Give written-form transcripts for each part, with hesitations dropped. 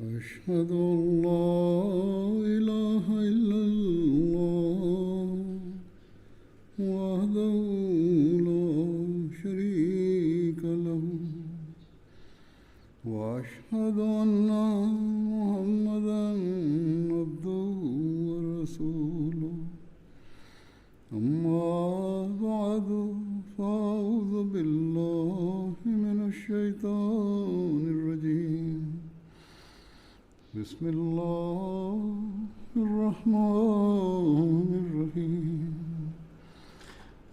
أشهد أن لا إله إلا الله وحده لا شريك له وأشهد أن محمدا عبده ورسوله أما بعد فأعوذ بالله من الشيطان الرجيم بسم الله الرحمن الرحيم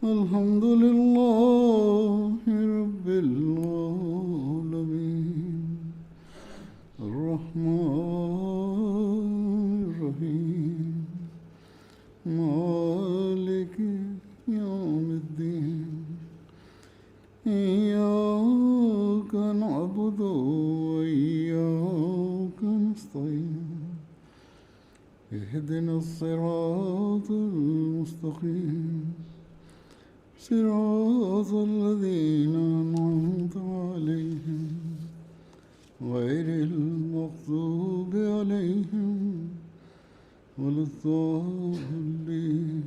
الحمد لله رب العالمين الرحمن الرحيم مالك يوم الدين إياك نعبد وإياك نستعين اهدنا الصراط المستقيم صراط الذين أنعمت عليهم غير المغضوب عليهم ولا الضالين.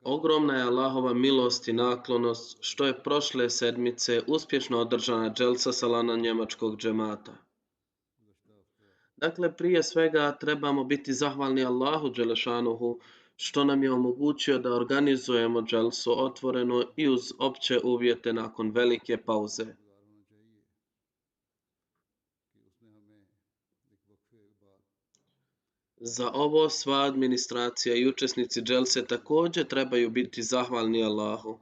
Ogromna je Allahova milost i naklonost što je prošle sedmice uspješno održana dželsa salana njemačkog džemata. Dakle, prije svega trebamo biti zahvalni Allahu dželešanuhu što nam je omogućio da organizujemo dželsu otvoreno i uz opće uvjete nakon velike pauze. Za ovo sva administracija i učesnici dželse također trebaju biti zahvalni Allahu.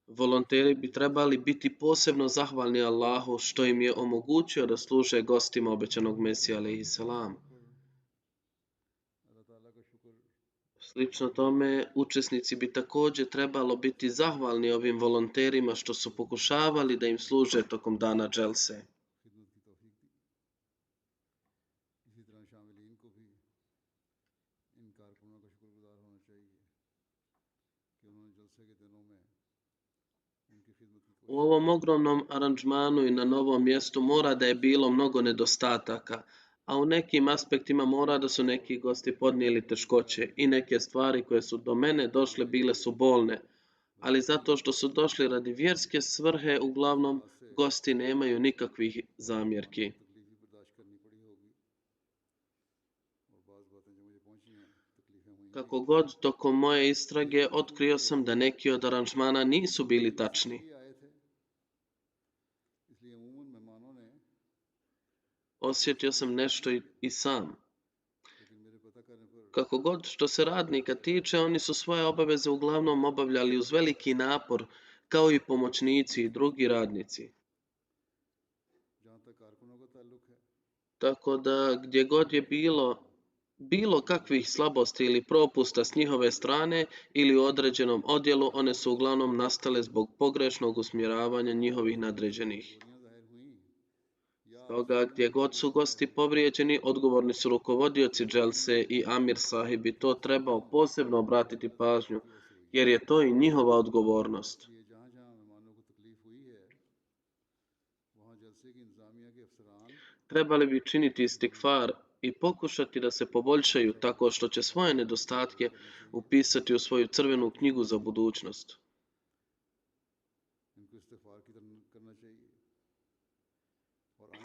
Volonteri bi trebali biti posebno zahvalni Allahu što im je omogućio da služe gostima obećanog Mesija alejhi selam. Slično tome, učesnici bi također trebalo biti zahvalni ovim volonterima što su pokušavali da im služe tokom dana dželse. U ovom ogromnom aranžmanu i na novom mjestu mora da je bilo mnogo nedostataka, a u nekim aspektima mora da su neki gosti podnijeli teškoće i neke stvari koje su do mene došle bile su bolne, ali zato što su došli radi vjerske svrhe, uglavnom gosti nemaju nikakvih zamjerki. Kako god, tokom moje istrage otkrio sam da neki od aranžmana nisu bili tačni. Osjetio sam nešto i sam. Kako god što se radnika tiče, oni su svoje obaveze uglavnom obavljali uz veliki napor, kao i pomoćnici i drugi radnici. Tako da gdje god je bilo kakvih slabosti ili propusta s njihove strane ili u određenom odjelu, one su uglavnom nastale zbog pogrešnog usmjeravanja njihovih nadređenih. Stoga, gdje god su gosti povrijeđeni, odgovorni su rukovodioci dželse i Amir sahib bi to trebao posebno obratiti pažnju, jer je to i njihova odgovornost. Trebali bi činiti istikfar i pokušati da se poboljšaju tako što će svoje nedostatke upisati u svoju crvenu knjigu za budućnost.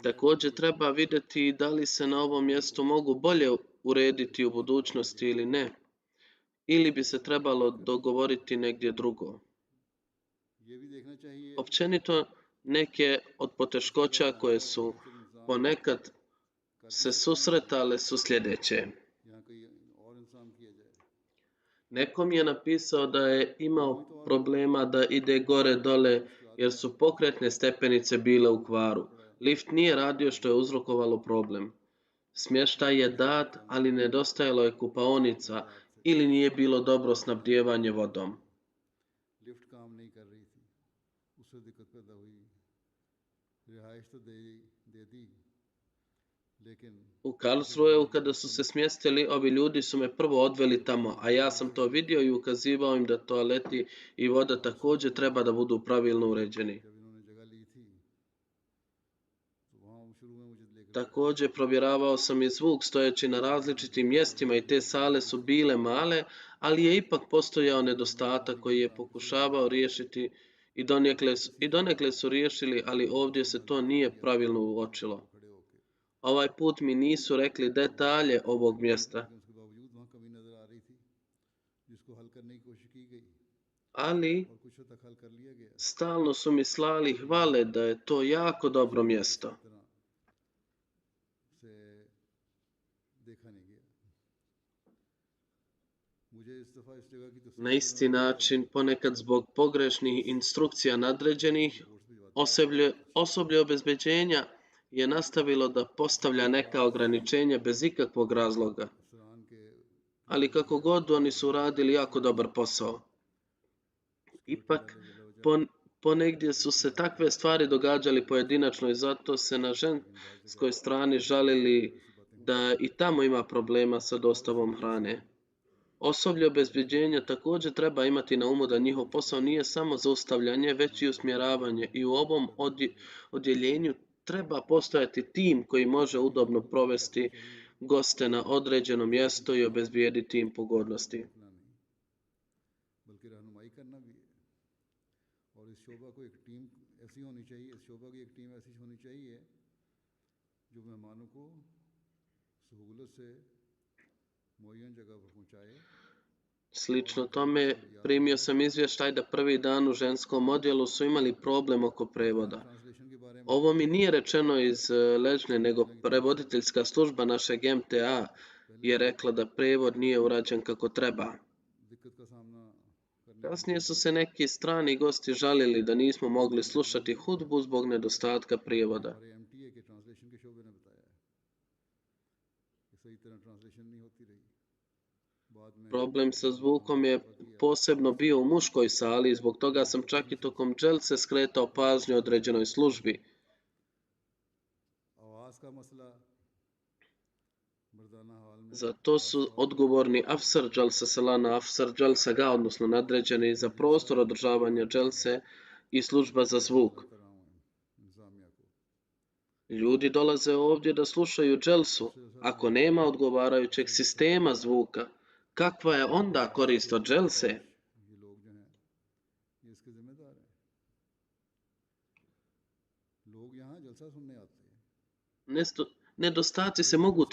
Također treba vidjeti da li se na ovom mjestu mogu bolje urediti u budućnosti ili ne, ili bi se trebalo dogovoriti negdje drugo. Općenito, neke od poteškoća koje su ponekad se susretale su sljedeće. Neko mi je napisao da je imao problema da ide gore dole jer su pokretne stepenice bile u kvaru. Lift nije radio što je uzrokovalo problem. Smještaj je dat, ali nedostajalo je kupaonica ili nije bilo dobro snabdijevanje vodom. लेकिन U Karlsruheu kada su se smjestili, ovi ljudi su me prvo odveli tamo, a ja sam to vidio i ukazivao im da toaleti i voda također treba da budu pravilno uređeni. जब इन्होंने जगह ली थी तो वहाँ शुरू में मुझे लेकर Također provjeravao sam i zvuk stojeći na različitim mjestima i te sale su bile male, ali je ipak postojao nedostatak koji je pokušavao riješiti i donekle su riješili, ali ovdje se to nije pravilno uočilo. खड़े होके Ovaj put mi nisu rekli detalje ovog mjesta, लेकिन उसके बावजूद वहाँ कमी नजर आ रही थी जिसको हल करने की कोशिश की गई ali और कुछ हद तक हल कर लिया गया stalno su mi slali hvale da je to jako dobro mjesto. इस तरह से देखा नहीं गया मुझे इस दफा इस जगह की Na isti način, ponekad zbog pogrešnih instrukcija nadređenih, osoblje obezbeđenja je nastavilo da postavlja neka ograničenja bez ikakvog razloga. अफसरान के Ali kako god oni su radili jako dobar posao. Ipak, ponegdje su se takve stvari događali pojedinačno i zato se na ženskoj strani žalili da i tamo ima problema sa dostavom hrane. Osoblje obezbeđenja također treba imati na umu da njihov posao nije samo zaustavljanje, već i usmjeravanje i u ovom odjeljenju treba postojati tim koji može udobno provesti goste na određeno mjesto i obezbijediti im pogodnosti. रखना नहीं बल्कि रहनुमाई करना भी है और इस शोबा को एक टीम ऐसी होनी चाहिए इस शोबा की एक टीम ऐसी होनी चाहिए जो मेहमानों को सहूलत से मुअय्यन जगह पर पहुंचाए Slično tome, primio sam izvještaj da prvi dan u ženskom odjelu su imali problem oko prevoda. Translation के बारे में Ovo mi nije rečeno iz ležne, nego prevoditeljska služba našeg MTA je rekla da prevod nije urađen kako treba. दिक्कत का सामना करने Kasnije su se neki strani gosti žalili da nismo mogli slušati hudbu zbog nedostatka prijevoda. हमारे MTA के ट्रांसलेशन के शोबे ने बताया है कि सही तरह ट्रांसलेशन नहीं होती रही बाद में Problem sa zvukom je posebno bio u muškoj sali i zbog toga sam čak i tokom dželse skretao pažnju određenoj službi. आवाज़ का मसला मर्दाना हाल में Za to su odgovorni Afsar Džalsa Salana, Afsar Džalsa Ga, odnosno nadređeni za prostor održavanja dželse i služba za zvuk. करता रहा हूँ इंतजामिया को Ljudi dolaze ovdje da slušaju dželsu. Ako nema odgovarajućeg sistema zvuka, kakva je onda korist od dželse? ये लोग जो हैं ये इसके जिम्मेदार हैं लोग यहाँ जलसा सुनने आते हैं Nedostaci se mogu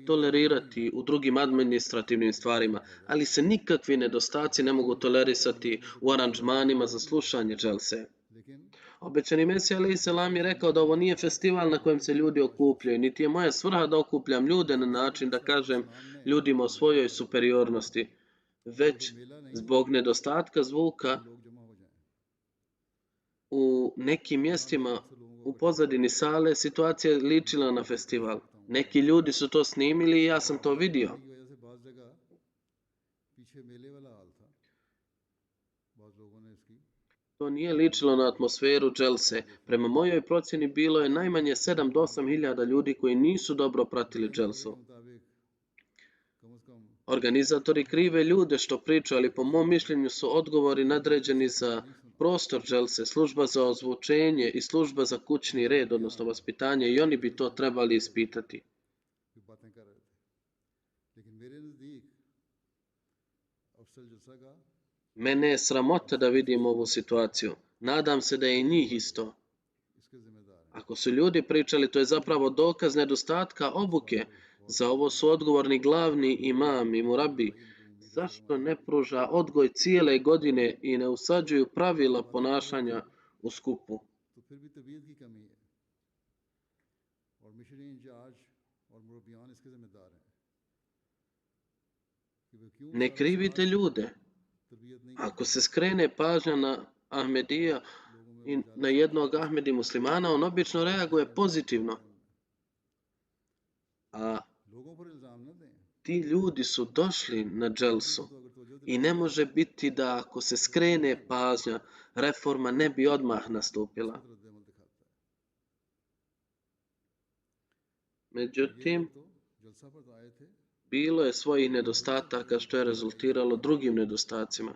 tolerirati u drugim administrativnim stvarima, ali se nikakvi nedostaci ne mogu tolerisati u aranžmanima za slušanje dželse. लेकिन Obećani Mesija alejhi selam je rekao da ovo nije festival na kojem se ljudi okupljaju, niti je moja svrha da okupljam ljude na način da kažem ljudima o svojoj superiornosti, već zbog nedostatka zvuka लोग जमा हो जाएं u nekim mjestima u pozadini sale situacija je ličila na festival. Neki ljudi su to snimili i ja sam to vidio. की वजह से बाज़ जगह पीछे मेले वाला हाल था बाज़ लोगों ने इसकी To nije ličilo na atmosferu dželse. Prema mojoj procjeni bilo je najmanje 7 do 8 hiljada ljudi koji nisu dobro pratili dželsu. मुताबिक कम से कम Organizatori krive ljude što pričaju, ali po mom mišljenju su odgovori nadređeni za prostor dželse, služba za ozvučenje i služba za kućni red, odnosno vaspitanje, i oni bi to trebali ispitati. भी बातें कर रहे थे लेकिन मेरे नज़दीक अफसल जलसा का Mene je sramota da vidim ovu situaciju. Nadam se da je i njih isto. इसके जिम्मेदार हैं Ako su ljudi pričali, to je zapravo dokaz nedostatka obuke. Za ovo su odgovorni glavni imam i murabi. Zašto ne pruža odgoj cijele godine i ne usađuju pravila ponašanja u skupu? तो फिर भी तबीयत की कमी है और missionary in charge और मुरब्बियान इसके जिम्मेदार हैं कि वे क्यों Ne krivite ljude. तबीयत नहीं Ako se skrene pažnja na Ahmedija i na jednog Ahmedi muslimana, on obično reaguje pozitivno. A लोगों पर इल्ज़ाम न दें ti ljudi su došli na dželsu तो अगर तवज्जो i ne može biti da ako se skrene pažnja, reforma ne bi odmah nastupila. रद्द अमल दिखाता है Međutim, तो जलसा पर तो आए थे bilo je svojih nedostataka što je rezultiralo drugim nedostacima.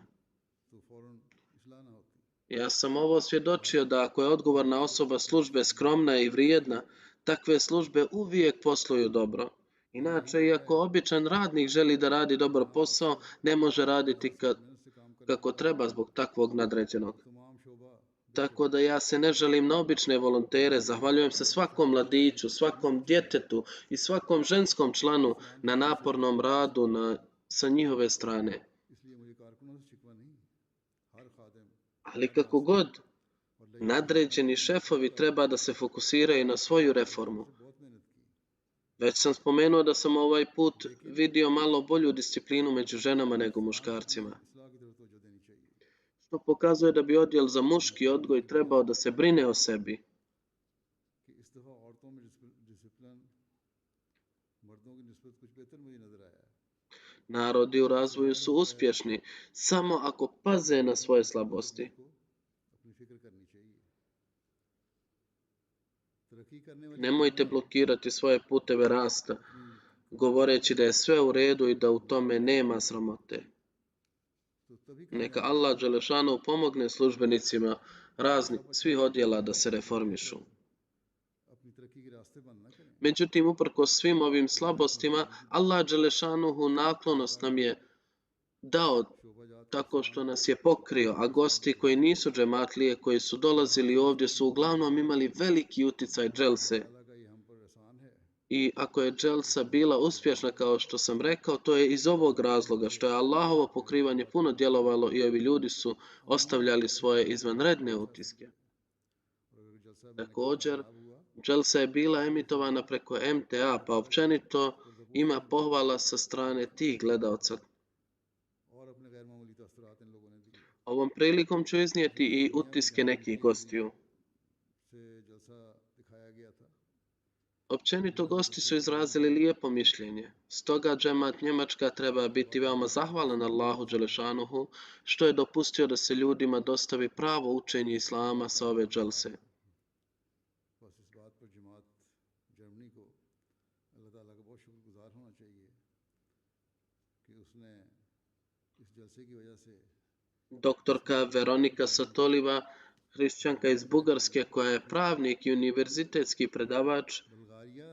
तो फौरन इसलाह ना होती Ja sam ovo svjedočio da ako je odgovorna osoba službe skromna i vrijedna, takve službe uvijek posluju dobro. Inače, iako običan radnik želi da radi dobar posao, ne može raditi मेहनत से काम करने kako treba zbog takvog nadređenog. तमाम शोबा Tako da ja se ne želim na obične volontere, zahvaljujem se svakom mladiću, svakom djetetu i svakom ženskom članu na napornom radu sa njihove strane. इसलिए मुझे कारकुनों से शिकवा नहीं हर खादिम Ali kako god, nadređeni šefovi treba da se fokusiraju na svoju reformu. बहुत मेहनत की Već sam spomenuo da sam ovaj put vidio malo bolju disciplinu među ženama nego muškarcima, इसलाह की तरफ तवज्जो देनी चाहिए što pokazuje da bi odjel za muški odgoj trebao da se brine o sebi. कि इस दफ़ा औरतों में डिसिप्लिन मर्दों की निस्बत कुछ बेहतर मुझे नजर आया है Narodi u razvoju su uspješni samo ako paze na svoje slabosti. को अपनी फिक्र करनी चाहिए तरक्की करने वाली Nemojte blokirati svoje puteve rasta, govoreći da je sve u redu i da u tome nema sramote. तो तभी Neka Allah Đelešanu pomogne službenicima svih odjela da se reformišu. अपनी तरक्की के रास्ते बंद ना करें Međutim, uprkos svim ovim slabostima, Allah Đelešanuhu naklonost nam je dao tako što nas je pokrio, a gosti koji nisu džematlije, koji su dolazili ovdje, su uglavnom imali veliki uticaj dželse. अल्लाह का ये हम पर एहसान है I ako je dželsa bila uspješna, kao što sam rekao, to je iz ovog razloga što je Allahovo pokrivanje puno djelovalo i ovi ljudi su ostavljali svoje izvanredne utiske. और अगर जलसा Također, खराब हुआ dželsa je bila emitovana preko MTA, pa općenito ima pohvala sa strane tih gledalca. और अपने गैर मामूली तसरात इन लोगों ने दिए Ovom prilikom ću iznijeti i utiske nekih gostiju. से जलसा दिखाया गया था Općenito gosti su izrazili lijepo mišljenje. Stoga džemat Njemačka treba biti veoma zahvalan Allahu Đelešanuhu što je dopustio da se ljudima dostavi pravo učenje Islama sa ove dželse. बस इस बात पर जमात जर्मनी को अल्लाह ताला का बहुत शुक्रगुजार होना चाहिए कि उसने इस जलसे की वजह से Doktorka Veronika Satoliva, hrišćanka iz Bugarske koja je pravnik i univerzitetski predavač, Bulgaria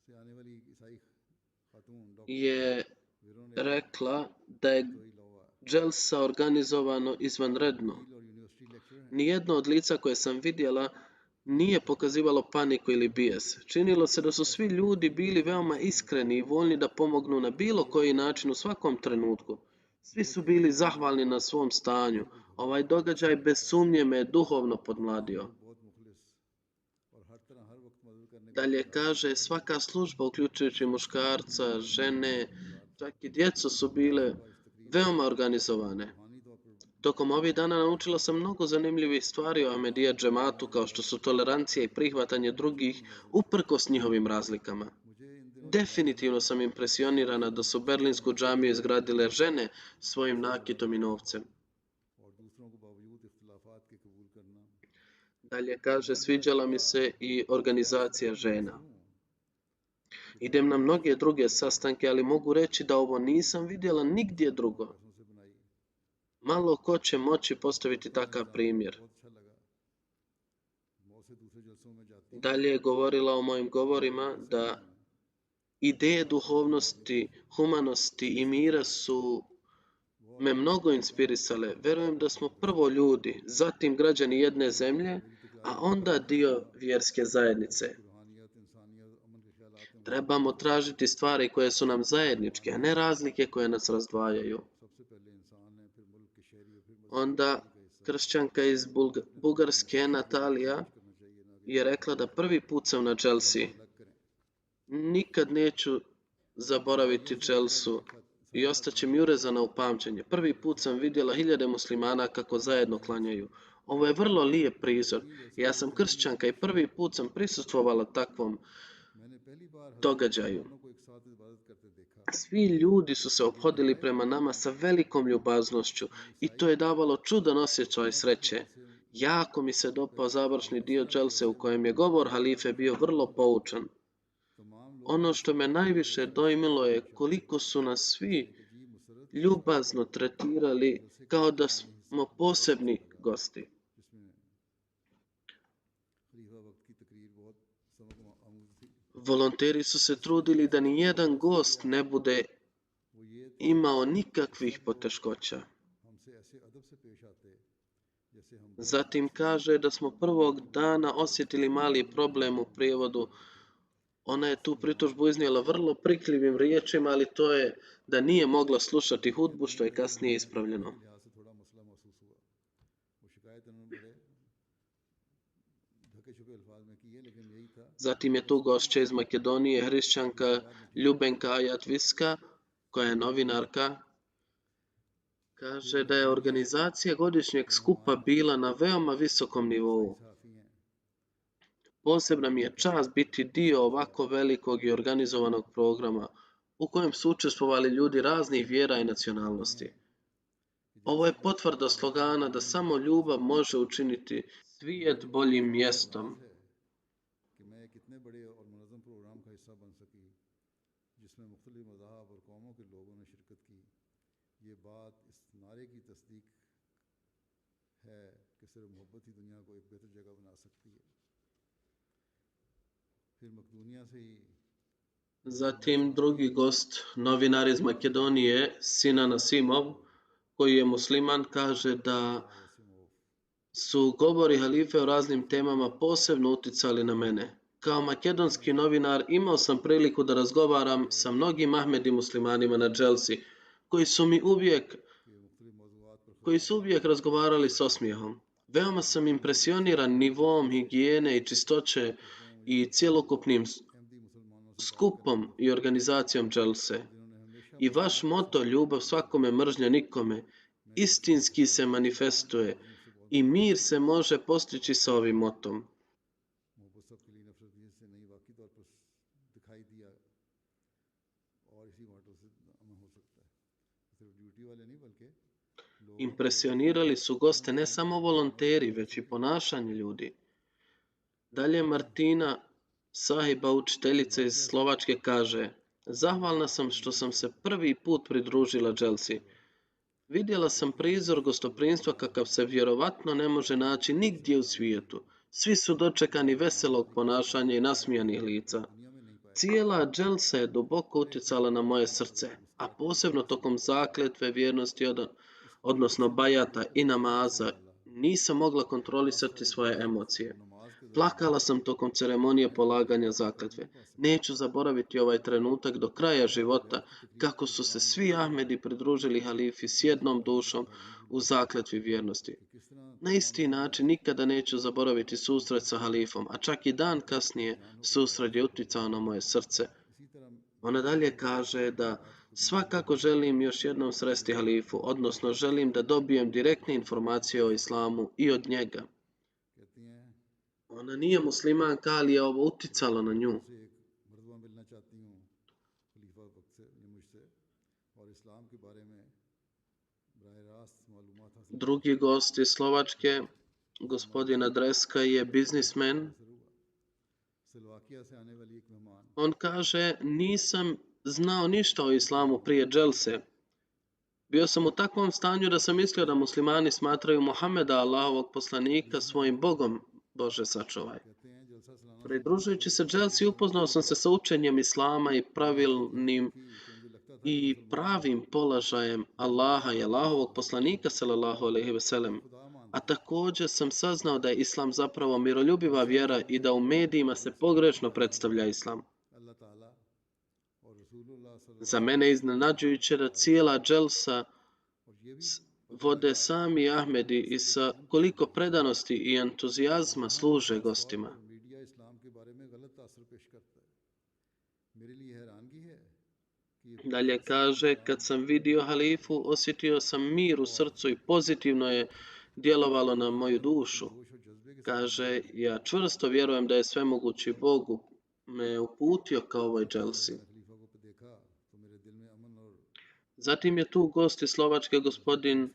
से आने वाली ईसाई खातून डॉक्टर je वीरों ने rekla da je लोवा dželsa organizovano izvanredno. और यूनिवर्सिटी लेक्चर हैं Nijedno od lica koje sam vidjela nije pokazivalo paniku ili bijes. Činilo se da su svi ljudi bili veoma iskreni i voljni da pomognu na bilo koji način u svakom trenutku. Svi su bili zahvalni na svom stanju. Ovaj događaj bez sumnje me je duhovno podmladio. बहुत मुखलिस और हर तरह हर वक्त मदद करने का Dalje kaže, svaka služba, uključujući muškarca, žene, čak i djecu su bile veoma organizovane. रूहानी तौर पर Tokom ovih dana naučila sam mnogo zanimljivih stvari o Ahmedija džematu, kao što su tolerancija i prihvatanje drugih, uprkos njihovim razlikama. मुझे इन दिनों Definitivno sam impresionirana da su Berlinsku džamiju izgradile žene svojim nakitom i novcem. और दूसरों को बावजूद इख्तिलाफात के कबूल करना Dalje kaže, sviđala mi se i organizacija žena. Idem na mnoge druge sastanke, ali mogu reći da ovo nisam vidjela nigdje drugo. पैसों से बनाई Malo ko će moći postaviti takav primjer. बहुत अच्छा लगा बहुत से दूसरे जलसों में जाती Dalje je govorila o mojim govorima da ideje duhovnosti, humanosti i mira su me mnogo inspirisale. Verujem da smo prvo ljudi, zatim građani jedne zemlje, a onda dio vjerske zajednice. रूहानियत इंसानियत अमन के ख्यालात में Trebamo tražiti stvari koje su nam zajedničke, a ne razlike koje nas razdvajaju. सबसे पहले इंसान है फिर मुल्क के शहरी और फिर Onda kršćanka iz Bugarske, Natalija, करना चाहिए ना je rekla da prvi put sam na Chelsea. अलग करें Nikad neću zaboraviti Chelsu i ostaće mi urezana u pamćenje. Prvi put sam vidjela hiljade muslimana kako zajedno klanjaju. Ovo je vrlo lijep prizor. Ja sam kršćanka i prvi put sam prisustvovala takvom मैंने पहली बार događaju. दोनों को एक साथ इबादत करते देखा Svi ljudi su se ophodili prema nama sa velikom ljubaznošću i to je davalo čudan osjećaj sreće. Jako mi se dopao završni dio dželse u kojem je govor halife bio vrlo poučan. Ono što me najviše dojmilo je koliko su nas svi ljubazno tretirali kao da smo posebni gosti. Volonteri su se trudili da ni jedan gost ne bude imao nikakvih poteškoća. Zatim kaže da smo prvog dana osjetili mali problem u prijevodu. Ona je tu pritužbu iznijela vrlo prikljivim riječima, ali to je da nije mogla slušati hudbu, što je kasnije ispravljeno. Zatim je tu gošća iz Makedonije, hrišćanka Ljubenka Ajatviska, koja je novinarka. Kaže da je organizacija godišnjeg skupa bila na veoma visokom nivou. Posebna mi je čast biti dio ovako velikog i organizovanog programa u kojem su učestvovali ljudi raznih vjera i nacionalnosti. Ovo je potvrda slogana da samo ljubav može učiniti svijet boljim mjestom. Zatim drugi gost, novinar iz Makedonije, Sinan Asimov, koji je musliman, kaže da su govori halife o raznim temama posebno uticali na mene. Kao makedonski novinar imao sam priliku da razgovaram sa mnogim Ahmedi muslimanima na dželsi, koji su uvijek razgovarali s osmijehom. Veoma sam impresioniran nivom higijene i čistoće i cjelokupnim skupom i organizacijom dželse. I vaš moto ljubav svakome, mržnja nikome istinski se manifestuje i mir se može postići sa ovim motom. Impresionirali su goste ne samo volonteri, već i ponašanje ljudi. Dalje Martina Sahiba, učiteljica iz Slovačke, kaže: zahvalna sam što sam se prvi put pridružila dželsi. Vidjela sam prizor gostoprimstva kakav se vjerovatno ne može naći nigdje u svijetu. Svi su dočekani veselog ponašanja i nasmijanih lica. Cijela dželsa je duboko utjecala na moje srce, a posebno tokom zakletve, vjernosti, odnosno bajata i namaza, nisam mogla kontrolisati svoje emocije. Plakala sam tokom ceremonije polaganja zakletve. Neću zaboraviti ovaj trenutak do kraja života, kako su se svi Ahmedi pridružili halifi s jednom dušom u zakletvi vjernosti. Na isti način nikada neću zaboraviti susret sa halifom, a čak i dan kasnije susret je utjecao na moje srce. Ona dalje kaže da svakako želim još jednom sresti halifu, odnosno želim da dobijem direktne informacije o islamu i od njega. Ona nije muslimanka, ali je ovo uticalo na nju. Drugi gost iz Slovačke, gospodin Adreska, je biznismen. On kaže: nisam znao ništa o islamu prije dželse. Bio sam u takvom stanju da sam mislio da muslimani smatraju Muhameda, Allahovog poslanika, svojim Bogom. Bože sačuvaj. Pridružujući se dželsi upoznao sam se sa učenjem islama i pravilnim i pravim položajem Allaha i Allahovog poslanika sallallahu alejhi ve sellem. A također sam saznao da je islam zapravo miroljubiva vjera i da u medijima se pogrešno predstavlja islam. Za mene je iznenađujuće da cijela dželsa vode sami Ahmedi i sa koliko predanosti i entuzijazma služe gostima. Dalje kaže: kad sam vidio halifu, osjetio sam mir u srcu i pozitivno je djelovalo na moju dušu. Kaže: ja čvrsto vjerujem da je svemogući Bog me uputio ka ovoj dželsi. Zatim je tu gost iz Slovačke, gospodin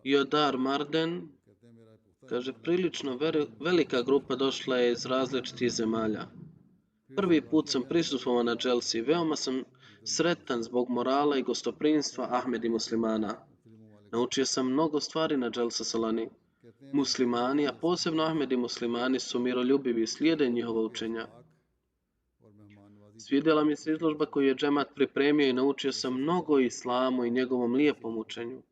Jodar Marden. Kaže, prilično velika grupa došla je iz različitih zemalja. Prvi put sam prisustvovao na dželsi. Veoma sam sretan zbog morala i gostoprimstva Ahmedi muslimana. Naučio sam mnogo stvari na dželsa Salani. Muslimani, a posebno Ahmedi muslimani, su miroljubivi i slijede njihova učenja. Svidjela mi se izložba koju je džemat pripremio i naučio sam mnogo o islamu i njegovom lijepom učenju.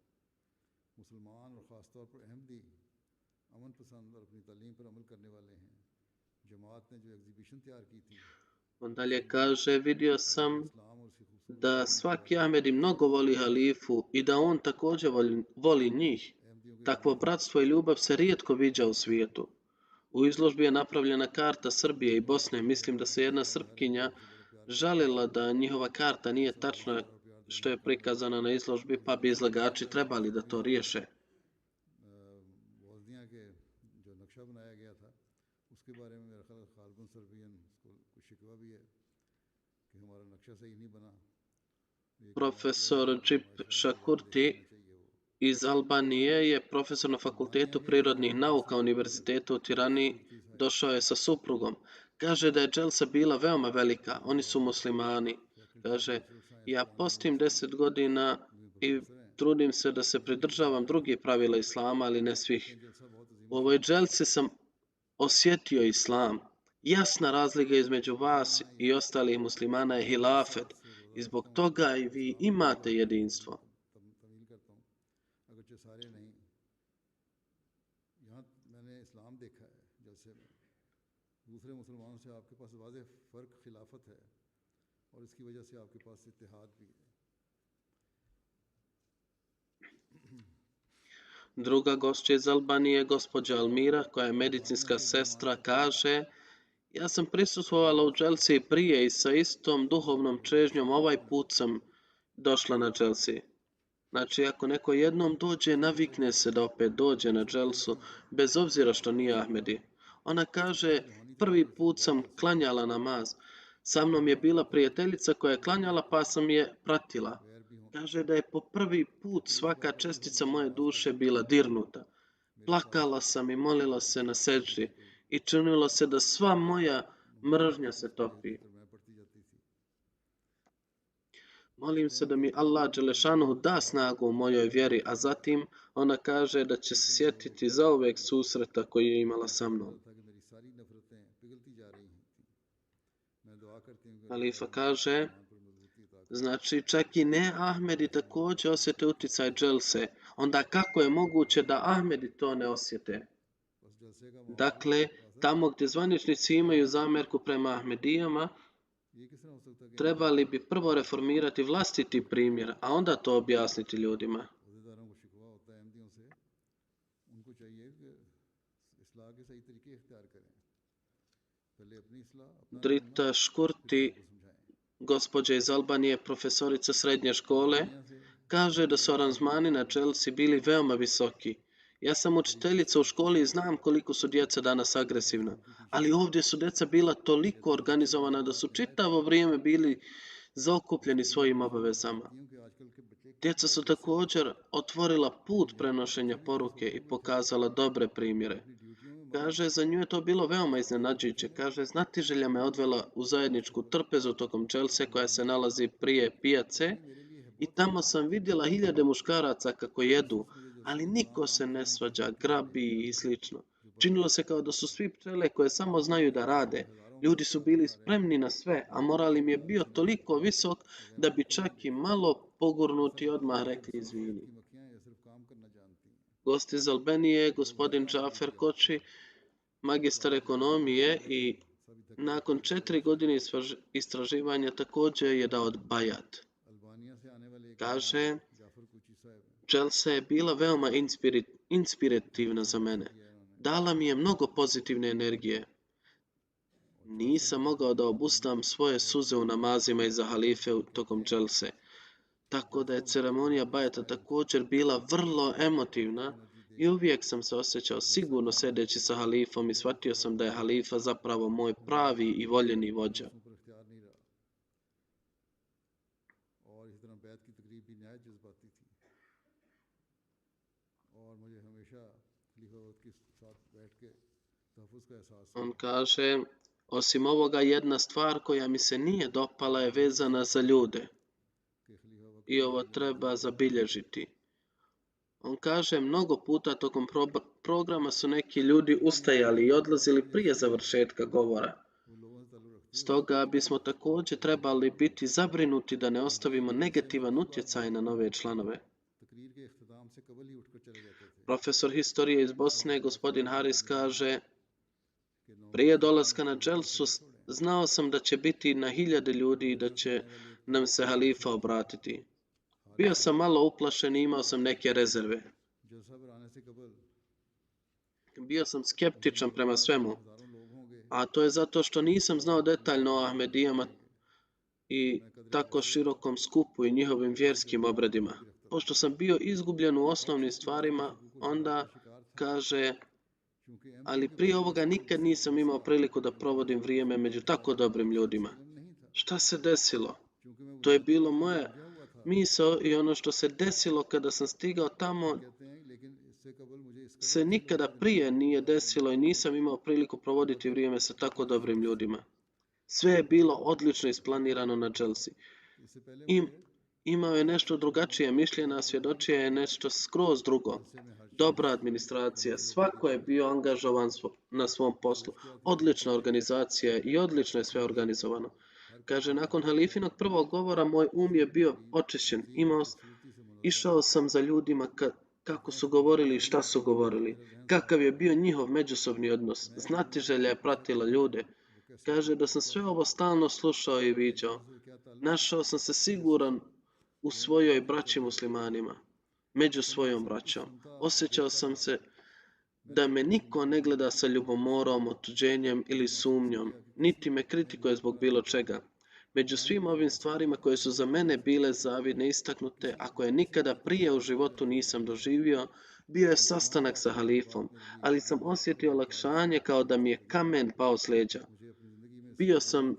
On dalje kaže, vidio sam da svaki Ahmedi mnogo voli halifu i da on također voli njih. Takvo bratstvo i ljubav se rijetko viđa u svijetu. U izložbi je napravljena karta Srbije i Bosne. Mislim da se jedna Srpkinja žalila da njihova karta nije tačna što je prikazana na izložbi, pa bi izlagači trebali da to riješe. Profesor Džip Šakurti iz Albanije je profesor na Fakultetu prirodnih nauka Univerziteta u Tirani. Došao je sa suprugom. Kaže da je dželsa bila veoma velika. Oni su muslimani. Kaže, ja postim 10 godina i trudim se da se pridržavam drugih pravila islama, ali ne svih. U ovoj dželsi sam osjetio islam. Jasna razlika između vas i ostalih muslimana je hilafet. I zbog toga i vi imate jedinstvo. Druga gošća iz Albanije, gospođa Almira, koja je medicinska sestra, kaže, ja sam prisustvovala u dželsi prije i sa istom duhovnom čežnjom ovaj put sam došla na dželsi. Znači, ako neko jednom dođe, navikne se da opet dođe na dželsu, bez obzira što nije Ahmedi. Ona kaže, prvi put sam klanjala namaz. Sa mnom je bila prijateljica koja je klanjala, pa sam je pratila. Kaže da je po prvi put svaka čestica moje duše bila dirnuta. Plakala sam i molila se na seđdi i činilo se da sva moja mržnja se topi. Molim se da mi Allah dželešanuhu da snagu u mojoj vjeri, a zatim ona kaže da će se sjetiti zauvek susreta koji je imala sa mnom. Halifa kaže, znači čak i ne Ahmedi također osjete utjecaj dželse, onda kako je moguće da Ahmedi to ne osjete? Dakle, tamo gdje zvaničnici imaju zamjerku prema Ahmedijama, trebali bi prvo reformirati vlastiti primjer, a onda to objasniti ljudima. Drita Škurti, gospođa iz Albanije, profesorica srednje škole, kaže da su aranžmani na dželsi bili veoma visoki. Ja sam učiteljica u školi i znam koliko su djeca danas agresivna, ali ovdje su djeca bila toliko organizovana da su čitavo vrijeme bili zaokupljeni svojim obavezama. Djeca su također otvorila put prenošenja poruke i pokazala dobre primjere. Kaže, za nju je to bilo veoma iznenađujuće. Kaže, znatiželja me odvela u zajedničku trpezu tokom dželse koja se nalazi prije pijace i tamo sam vidjela hiljade muškaraca kako jedu, ali niko se ne svađa, grabi i slično. Činilo se kao da su svi pčele koje samo znaju da rade. Ljudi su bili spremni na sve, a moral im je bio toliko visok da bi čak i malo pogurnuti odmah rekli izvini. Gost iz Albanije, gospodin Džafer Koči, magistar ekonomije i nakon 4 godine istraživanja također je dao bajat. Kaže, dželsa je bila veoma inspirativna za mene. Dala mi je mnogo pozitivne energije. Nisam mogao da obustam svoje suze u namazima iza halife tokom dželse. Tako da je ceremonija bajata također bila vrlo emotivna i uvijek sam se osjećao sigurno sedeći sa halifom i shvatio sam da je halifa zapravo moj pravi i voljeni vođa. खलीफा वक्त के साथ बैठ के तहफ़्फ़ुज़ का एहसास On किया। kaže, osim ovoga, jedna stvar koja mi se nije dopala je vezana za ljude कि खलीफा वक्त i के ovo जो treba zabilježiti. On kaže, mnogo puta tokom programa su neki ljudi ustajali i odlazili prije završetka govora. वो लोगों से ताल्लुक़ रखते हुए Stoga bismo također trebali biti zabrinuti da ne ostavimo negativan utjecaj na nove članove. तकरीर के इख्तिताम से कबल ही उठकर चले जाते थे Profesor historije iz Bosne, gospodin Haris, kaže, कि prije 9 dolaska na dželsu znao sam da će biti na hiljade ljudi i da će nam se halifa obratiti. Bio sam malo uplašen i imao sam neke rezerve. जलसा पर आने से कबल Bio sam skeptičan prema svemu, हज़ारों लोग होंगे a to je zato što nisam znao detaljno o Ahmedijama i tako širokom skupu i njihovim vjerskim obredima. Pošto sam bio izgubljen u osnovnim stvarima, onda kaže, क्योंकि ali prije ovoga nikad nisam imao priliku da provodim vrijeme među tako dobrim ljudima. नहीं था Šta se desilo? क्योंकि मैं To je bilo moje गया हुआ था misao i ono što se desilo kada sam stigao tamo कहते हैं लेकिन इससे कबल मुझे इसका se nikada prije nije desilo i nisam imao priliku provoditi vrijeme sa tako dobrim ljudima. Sve je bilo odlično isplanirano na dželsi. इससे पहले I imao je nešto drugačije mišljenje, a svjedočije je nešto skroz drugo. Dobra administracija, svako je bio angažovan na svom poslu. Odlična organizacija i odlično je sve organizovano. Kaže, nakon halifinog prvog govora moj je bio očišćen. Išao sam za ljudima kako su govorili i šta su govorili. Kakav je bio njihov međusobni odnos. Znatiželja je pratila ljude. Kaže da sam sve ovo stalno slušao i viđao. Našao sam se siguran u svojoj braći muslimanima, među svojom braćom. Osjećao sam se da me niko ne gleda sa ljubomorom, otuđenjem ili sumnjom, niti me kritikuje zbog bilo čega. Među svim ovim stvarima koje su za mene bile zavidne istaknute, a koje nikada prije u životu nisam doživio, bio je sastanak sa halifom, ali sam osjetio olakšanje kao da mi je kamen pao s leđa. Bio sam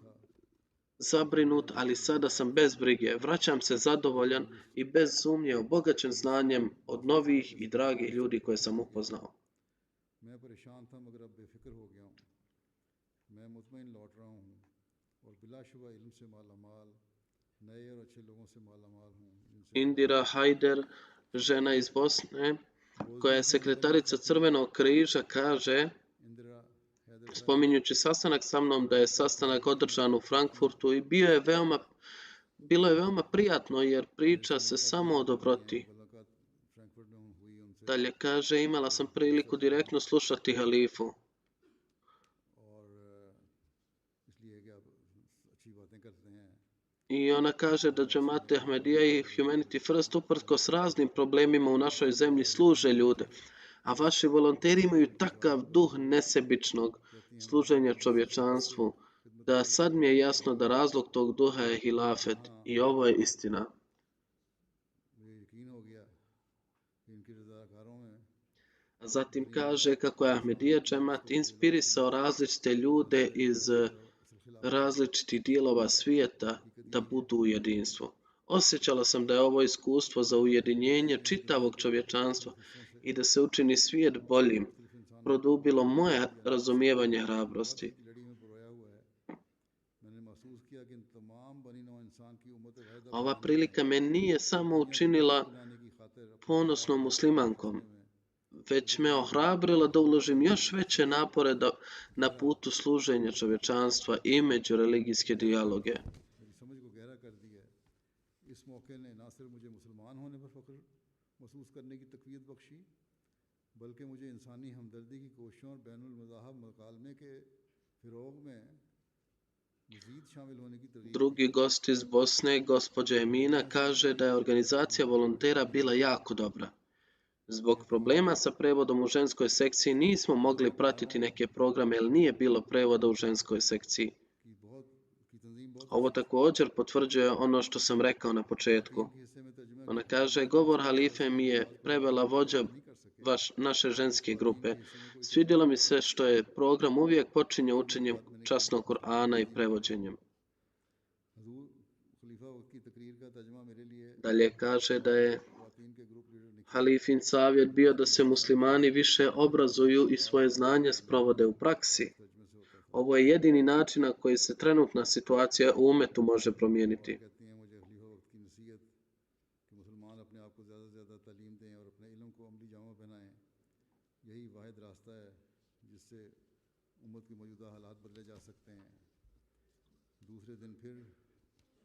zabrinut, ali sada sam bez brige. Vraćam se zadovoljan i bez sumnje obogaćen znanjem od novih i dragih ljudi koje sam upoznao. मैं परेशान था मगर अब बेफिक्र हो गया हूँ मैं मुतमईन लौट रहा हूँ और बिलाशुबा इल्म से मालामाल नए और अच्छे लोगों से मालामाल हूँ Indira Hajder, žena iz Bosne, koja je sekretarica Crvenog križa, kaže, Indira Haidar spominjući sastanak sa mnom, da je sastanak održan u Frankfurtu i bilo je veoma prijatno jer priča se samo o dobroti. मुलाकात फ्रैंकफर्ट में हुई उनसे Dalje kaže, imala sam priliku direktno slušati halifu. और इसलिए कि आप अच्छी बातें करते हैं I ona kaže da džemate Ahmedija i Humanity First uprkos raznim problemima u našoj zemlji služe ljude, a vaši volonteri imaju takav duh nesebičnog služenja čovječanstvu, da sad mi je jasno da razlog tog duha je hilafet i ovo je istina. मुझे यकीन हो गया कि इनके रज़ाकारों में A zatim kaže kako je Ahmedija džemat inspirisao različite ljude iz različitih dijelova svijeta da budu u jedinstvu. Osjećala sam da je ovo iskustvo za ujedinjenje čitavog čovječanstva i da se učini svijet boljim, produbilo moje razumijevanje hrabrosti. लड़ी में परोया हुआ है मैंने महसूस किया कि इन तमाम बनी नौ इंसान की उम्मत Waheeda Ova prilika me nije samo učinila बनाने की खातिर ponosnom muslimankom, već me ohrabrila da uložim još veće napore na putu služenja čovječanstva i međureligijske dijaloge. मेरी समझ को गहरा कर दिया है इस मौके ने ना सिर्फ मुझे मुसलमान होने पर फ़ख्र महसूस करने की तक़वियत बख्शी बल्कि मुझे इंसानी हमदर्दी की कोशिशों और बैनुल मज़ाहब मुकालमे के फ़िरोग़ में मज़ीद शामिल होने की तरगीब Drugi gost iz Bosne, gospođa Emina, kaže da je organizacija volontera bila jako dobra. Zbog problema sa prevodom u ženskoj sekciji nismo mogli pratiti neke programe jer nije bilo prevoda u ženskoj sekciji. की तंजीम बहुत Ovo također potvrđuje ono što sam rekao na početku. हिस्से में तर्जुमा Ona kaže, govor halife mi je prevela vođa naše ženske grupe. Svidjelo mi se što je program uvijek počinje učenjem časnog Kur'ana i prevođenjem. हजूर खलीफा वक्त की तकरीर का तर्जुमा मेरे लिए Dalje kaže da je ख़वातीन के group leader halifin savjet bio da se muslimani više obrazuju i svoje znanje sprovode u praksi. Ovo je jedini način na koji se trenutna situacija u umetu može promijeniti.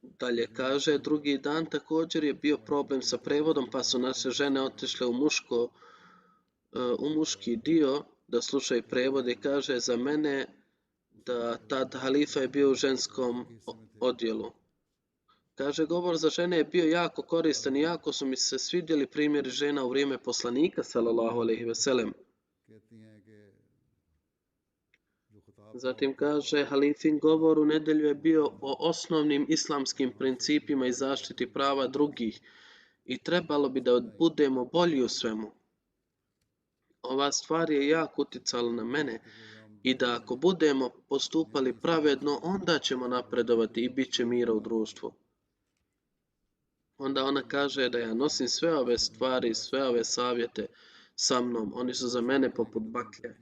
Dalje kaže, drugi dan također je bio problem sa prevodom, pa su naše žene otišle u muški dio da slušaju prevode. Kaže, za mene da tad halifa je bio u ženskom odjelu. Kaže, govor za žene je bio jako koristan i jako su mi se svidjeli primjeri žena u vrijeme poslanika, sallallahu alejhi ve sellem. Zatim kaže, halifin govor u nedjelju je bio o osnovnim islamskim principima i zaštiti prava drugih i trebalo bi da budemo bolji u svemu. Ova stvar je jako utjecala na mene i da ako budemo postupali pravedno, onda ćemo napredovati i bit će mira u društvu. Onda ona kaže da ja nosim sve ove stvari, sve ove savjete sa mnom. Oni su za mene poput baklje.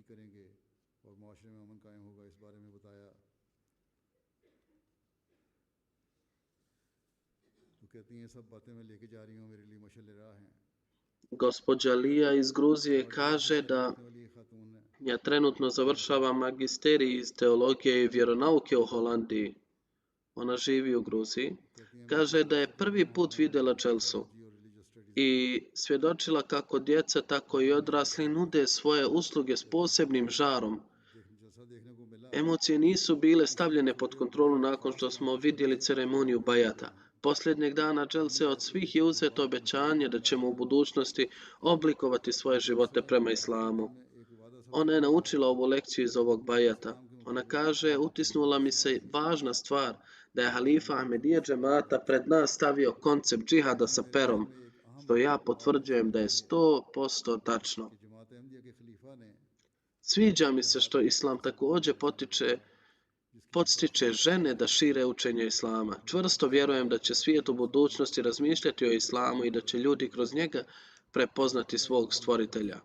Gospođa Lija iz Gruzije kaže da ja trenutno završavam magisterij iz teologije i vjeronauke u Holandiji. Ona živi u Gruziji. Kaže da je prvi put vidjela dželsu i svjedočila kako djeca, tako i odrasli nude svoje usluge s posebnim žarom. Emocije nisu bile stavljene pod kontrolu nakon što smo vidjeli ceremoniju bajata. Posljednjeg dana dželse od svih je uzeto obećanje da ćemo u budućnosti oblikovati svoje živote prema islamu. Ona je naučila ovu lekciju iz ovog bajata. Ona kaže, utisnula mi se važna stvar da je halifa Ahmedija džemata pred nas stavio koncept džihada sa perom, što ja potvrđujem da je 100% tačno. Sviđa mi se što islam također podstiče žene da šire učenje islama. Čvrsto vjerujem da će svijet u budućnosti razmišljati o islamu i da će ljudi kroz njega prepoznati svog stvoritelja.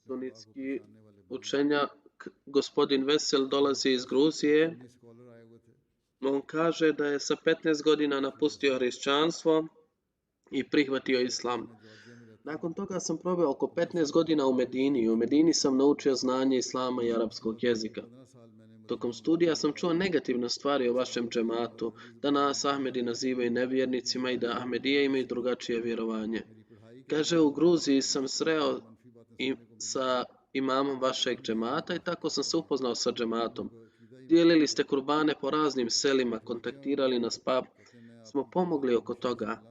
Sunitski učenjak gospodin Vesel dolazi iz Gruzije. On kaže da je sa 15 godina napustio hrišćanstvo i prihvatio islam. Nakon toga sam proveo oko 15 godina u Medini i u Medini sam naučio znanje islama i arapskog jezika. Tokom studija sam čuo negativne stvari o vašem džematu, da nas Ahmedi nazivaju nevjernicima i da Ahmedije imaju drugačije vjerovanje. Kaže, u Gruziji sam sreo sa imamom vašeg džemata i tako sam se upoznao sa džematom. Dijelili ste kurbane po raznim selima, kontaktirali nas pa smo pomogli oko toga.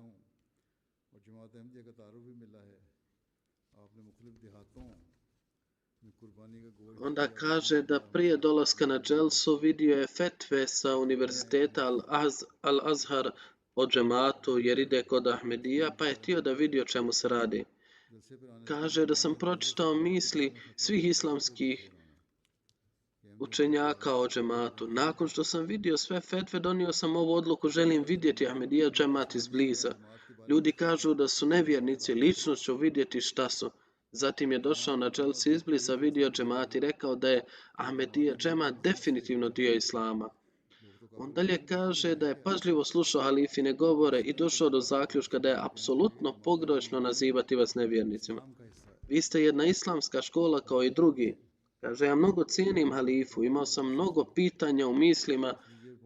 Onda kaže da prije dolaska na dželsu vidio je fetve sa univerziteta Al-Azhar o džematu jer ide kod Ahmedija pa je htio da vidi o čemu se radi. Kaže da sam pročitao misli svih islamskih učenjaka o džematu. Nakon što sam vidio sve fetve, donio sam ovu odluku, želim vidjeti Ahmedija džemat izbliza. Ljudi kažu da su nevjernici, lično ću vidjeti šta su. Zatim je došao na dželsi izbliza, vidio džemat i rekao da je Ahmedija džemat definitivno dio islama. On dalje kaže da je pažljivo slušao halifine govore i došao do zaključka da je apsolutno pogrešno nazivati vas nevjernicima. Vi ste jedna islamska škola kao i drugi. Kaže, ja mnogo cijenim halifu, imao sam mnogo pitanja u mislima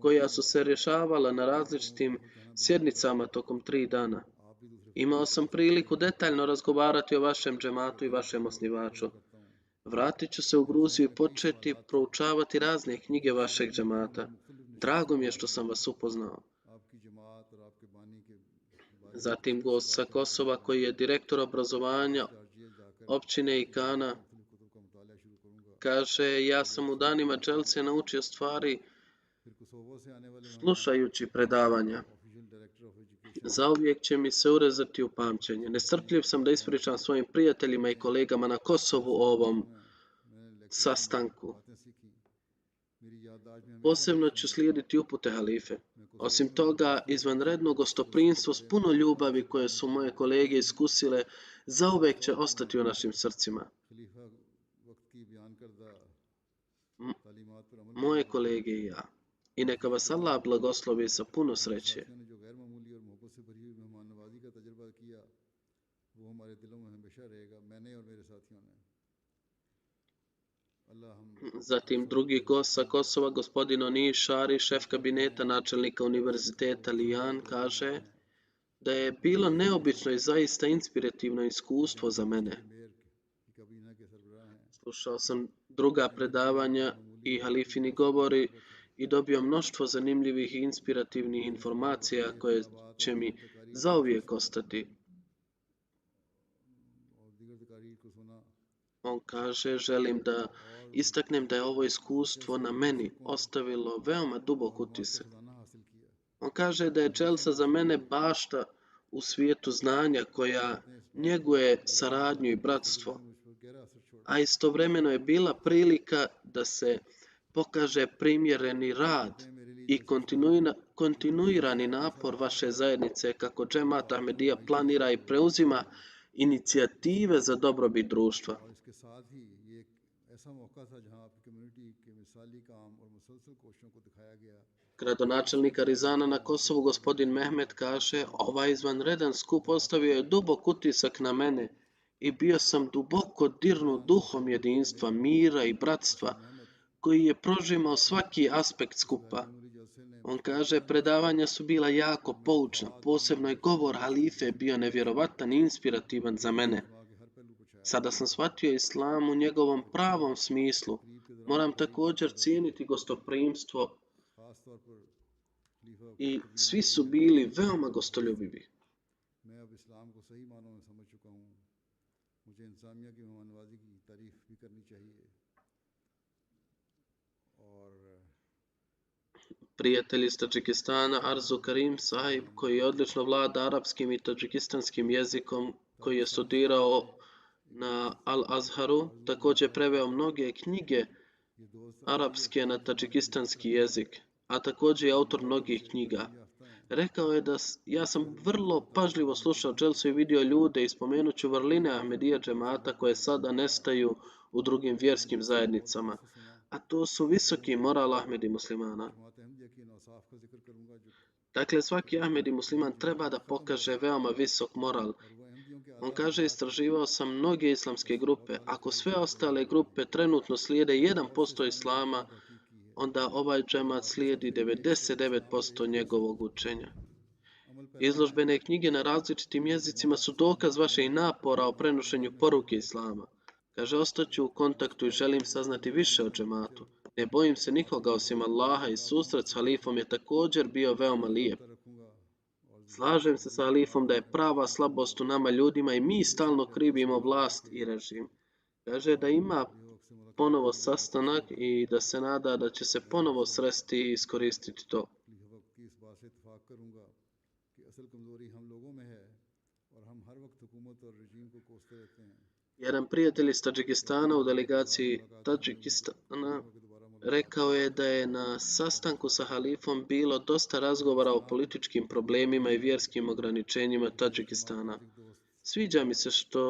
koja su se rješavala na različitim sjednicama tokom 3 dana. Imao sam priliku detaljno razgovarati o vašem džematu i vašem osnivaču. Vratit ću se u Gruziju i početi proučavati razne knjige vašeg džemata. Drago mi je što sam vas upoznao. Zatim gost sa Kosova koji je direktor obrazovanja općine Ikana kaže, ja sam u danima dželse naučio stvari slušajući predavanja. Zauvijek će mi se urezati u pamćenje. Nestrpljiv sam da ispričam svojim prijateljima i kolegama na Kosovu o ovom sastanku. मेरी याददाश्त में हमेशा Posebno ću slijediti upute halife. Osim toga, izvanredno gostoprimstvo s puno ljubavi koje su moje kolege iskusile, zauvek će ostati u našim srcima. खलीफा वक्त की बयान करदा M- तालीमात पर अमल Moje kolege i ja. I neka vas Allah blagoslovi sa puno sreće. साथियों ने जो गैर मामूली और मोहब्बत से भरी हुई मेहमान नवाजी का तजुर्बा किया वो हमारे दिलों में हमेशा रहेगा मैंने और मेरे साथियों ने अल्लाह हम Zatim drugi gost sa Kosova, gospodin Oni Šari, šef kabineta načelnika univerziteta Lijan, kaže da je bilo neobično i zaista inspirativno iskustvo za mene. Mayor की काबीना के सरबराह हैं Slušao sam druga predavanja i halifini govori i dobio mnoštvo zanimljivih i inspirativnih informacija koje će mi zauvijek ostati. और दीगर तकारीर को सुना On kaže, želim da istaknem da je ovo iskustvo na meni ostavilo veoma dubok utisak. खजाना हासिल किया On kaže da je Dželsa za mene bašta u svijetu znanja koja njeguje saradnju i bratstvo, मुझ पर गहरा असर छोड़ा a istovremeno je bila prilika da se pokaže primjereni rad i kontinuirani napor vaše zajednice kako Džemat Ahmedija planira i preuzima inicijative za dobrobit društva. और इसके साथ ही ये एक ऐसा मौका था जहां आपकी कम्युनिटी के मिसाली काम और मुसलसल कोशिशों को दिखाया गया Gradonačelnik Arizana na Kosovu, gospodin Mehmet, kaže, ovaj izvanredan skup ostavio je dubok utisak na mene i bio sam duboko dirnut duhom jedinstva, mira i bratstva, koji je prožimao svaki aspekt skupa. मामूली जलसे ने On kaže, predavanja su bila jako poučna, posebno je govor halife bio nevjerovatan i inspirativan za mene. वहाँ के हर पहलू को छाया Sada sam shvatio islam u njegovom pravom smislu. Moram također cijeniti gostoprimstvo खास तौर पर खलीफा i svi su bili veoma gostoljubivi. मैं अब इस्लाम को सही मानों में समझ चुका हूँ मुझे इंसानियत की मेहमान नवाजी की तारीफ भी करनी चाहिए और Prijatelj iz Tadžikistana Arzu Karim Sahib, koji odlično vlada arapskim i tadžikistanskim jezikom, koji je studirao na Al-Azharu, također preveo mnoge knjige ये दोस्त arapske na tadžikistanski jezik, a također je autor mnogih knjiga. याफ्ता हैं Rekao je da ja sam vrlo pažljivo slušao Dželsu i vidio ljude i spomenut ću vrline Ahmedija džemata koje sada nestaju u drugim vjerskim zajednicama. A to su visoki moral Ahmedi muslimana. जमात अहमदिया की नौसाफ का जिक्र करूंगा जो Dakle, svaki Ahmedi musliman treba da pokaže veoma visok moral. और वो अहमदियों के On kaže, istraživao sam mnoge islamske grupe. Ako sve ostale grupe trenutno slijede 1% islama, onda ovaj džemat slijedi 99% njegovog učenja. Izložbene knjige na različitim jezicima su dokaz vaših napora o prenošenju poruke islama. Kaže, ostaću u kontaktu i želim saznati više o džematu. Ne bojim se nikoga osim Allaha i susret s halifom je također bio veoma lijep. रखूंगा और Slažem se sa halifom da je prava slabost u nama ljudima i mi stalno krivimo vlast i režim. Kaže da ima ponovo sastanak i da se nada da će se ponovo sresti i iskoristiti to. खलीफा वक्त की इस बात से इत्तफाक करूंगा कि असल कमजोरी हम लोगों में है और हम हर वक्त हुकूमत और रजीम को कोसते रहते हैं Jedan prijatelj iz Tadžikistana u delegaciji Tadžikistana rekao je da je na sastanku sa halifom bilo dosta razgovora o političkim problemima i vjerskim ograničenjima Tadžikistana. Sviđa mi se što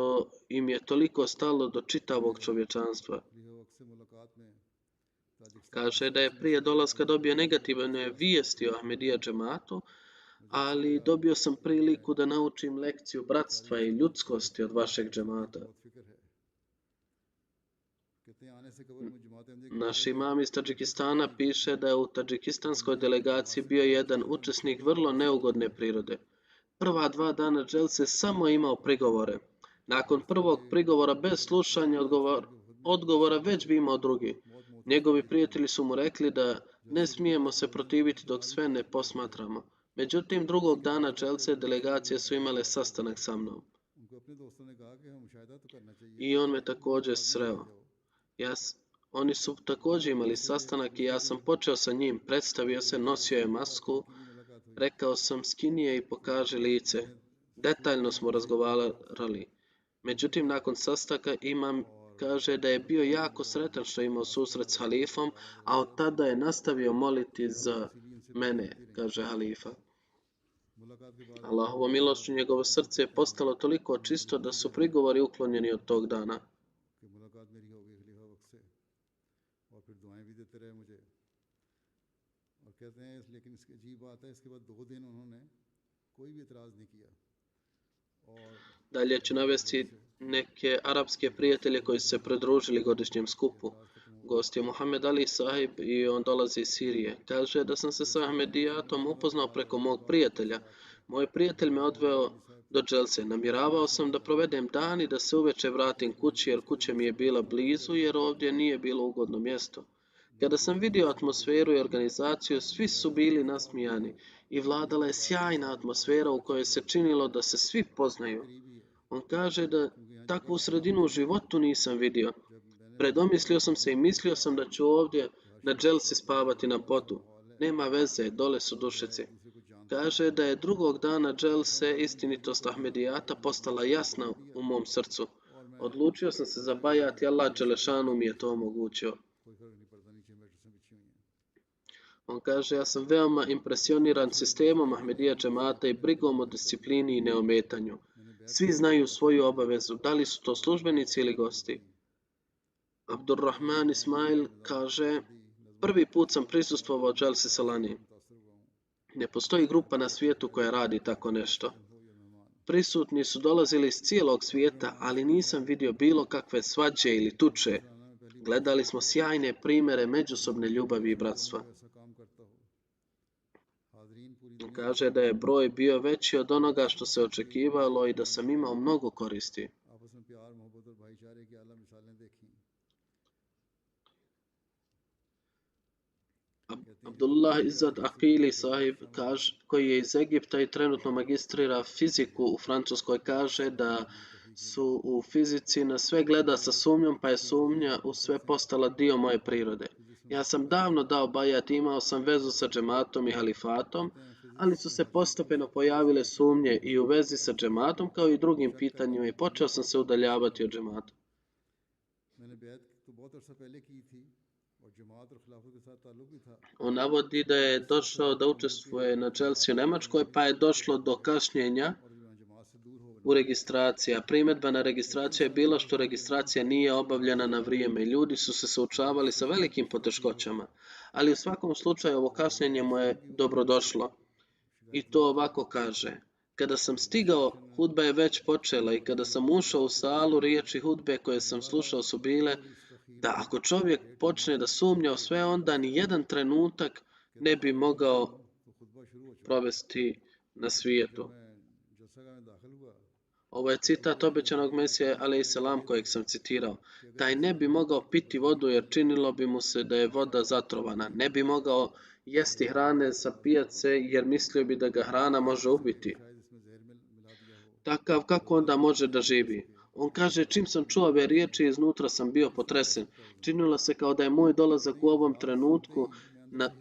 im je toliko stalo do čitavog čovječanstva. खलीफा वक्त से मुलाकात में Tajikistan Kaže da je prije dolaska dobio negativne vijesti o Ahmedija džematu, ali dobio sam priliku da naučim lekciju bratstva i ljudskosti od vašeg džemata. बहुत फिक्र है कहते हैं आने से कबर में जमात Ahmadiyya Naš imam iz Tadžikistana piše da je u tadžikistanskoj delegaciji bio jedan učesnik vrlo neugodne prirode. Prva 2 dana Dželse samo imao prigovore. Nakon prvog prigovora bez slušanja odgovora već bi imao drugi. Njegovi prijatelji su mu rekli da ne smijemo se protiviti dok sve ne posmatramo. Međutim, drugog dana Dželse delegacije su imale sastanak sa mnom. उनको अपने दोस्तों ने कहा कि हम मुशाहिदा तो करना चाहिए I on me također sreo. Oni su također imali sastanak i ja sam počeo sa njim. Predstavio se, nosio je masku. Rekao sam, skini je i pokaži lice. Detaljno smo razgovarali. Međutim, nakon sastanka imam kaže da je bio jako sretan što je imao susret s halifom, a od tada je nastavio moliti za mene, kaže halifa. Allahovom milošću njegovo srce je postalo toliko čisto da su prigovori uklonjeni od tog dana. Dalje ću navesti neke arapske prijatelje koji su se pridružili godišnjem skupu. Gost je Muhammed Ali Sahib i on dolazi iz Sirije. Kaže da sam se sa Ahmedijatom upoznao preko mog prijatelja. Moj prijatelj me odveo do dželse. Namjeravao sam da provedem dan i da se uveče vratim kući jer kuća mi je bila blizu jer ovdje nije bilo ugodno mjesto. Kada sam vidio atmosferu i organizaciju, svi su bili nasmijani i vladala je sjajna atmosfera u kojoj se činilo da se svi poznaju. On kaže da takvu sredinu u životu nisam vidio. Predomislio sam se i mislio sam da ću ovdje na dželsi spavati na podu. Nema veze, dole su dušeci. Kaže da je drugog dana dželse istinitost Ahmedijata postala jasna u mom srcu. Odlučio sam se za bajat i Allah dželešanu mi je to omogućio. On kaže, ja sam veoma impresioniran sistemom Ahmedija džemata i brigom o disciplini i neometanju. Svi znaju svoju obavezu, da li su to službenici ili gosti. Abdurrahman Ismail kaže, prvi put sam prisustvovao dželsi Salani. Ne postoji grupa na svijetu koja radi tako nešto. Prisutni su dolazili iz cijelog svijeta, ali nisam vidio bilo kakve svađe ili tuče. Gledali smo sjajne primjere međusobne ljubavi i bratstva. Kaže da je broj bio veći od onoga što se očekivalo i da sam imao mnogo koristi. Abdullah Izzad Aqili Sahib, koji je iz Egipta i trenutno magistrira fiziku u Francuskoj, kaže da su u fizici na sve gleda sa sumnjom, pa je sumnja u sve postala dio moje prirode. Ja sam davno dao bajat, imao sam vezu sa džematom i halifatom, ali su se postepeno pojavile sumnje i u vezi sa džematom kao i drugim pitanjima i počeo sam se udaljavati od džemata. On navodi da je došao da učestvuje na dželsi u Njemačkoj, pa je došlo do kašnjenja u registraciji. Primjedba na registraciju je bila što registracija nije obavljena na vrijeme. Ljudi su se suočavali sa velikim poteškoćama, ali u svakom slučaju ovo kašnjenje mu je dobrodošlo. I to ovako kaže. Kada sam stigao, hudba je već počela i kada sam ušao u salu, riječi hudbe koje sam slušao su bile da ako čovjek počne da sumnja u sve, onda ni jedan trenutak ne bi mogao provesti na svijetu. Ovo je citat obećanog Mesije alejselam kojeg sam citirao. Taj ne bi mogao piti vodu jer činilo bi mu se da je voda zatrovana. Ne bi mogao jesti hrane sa pijace jer mislio bi da ga hrana može ubiti. Takav kako onda može da živi? On kaže, čim sam čuo ove riječi, iznutra sam bio potresen. Činilo se kao da je moj dolazak u ovom trenutku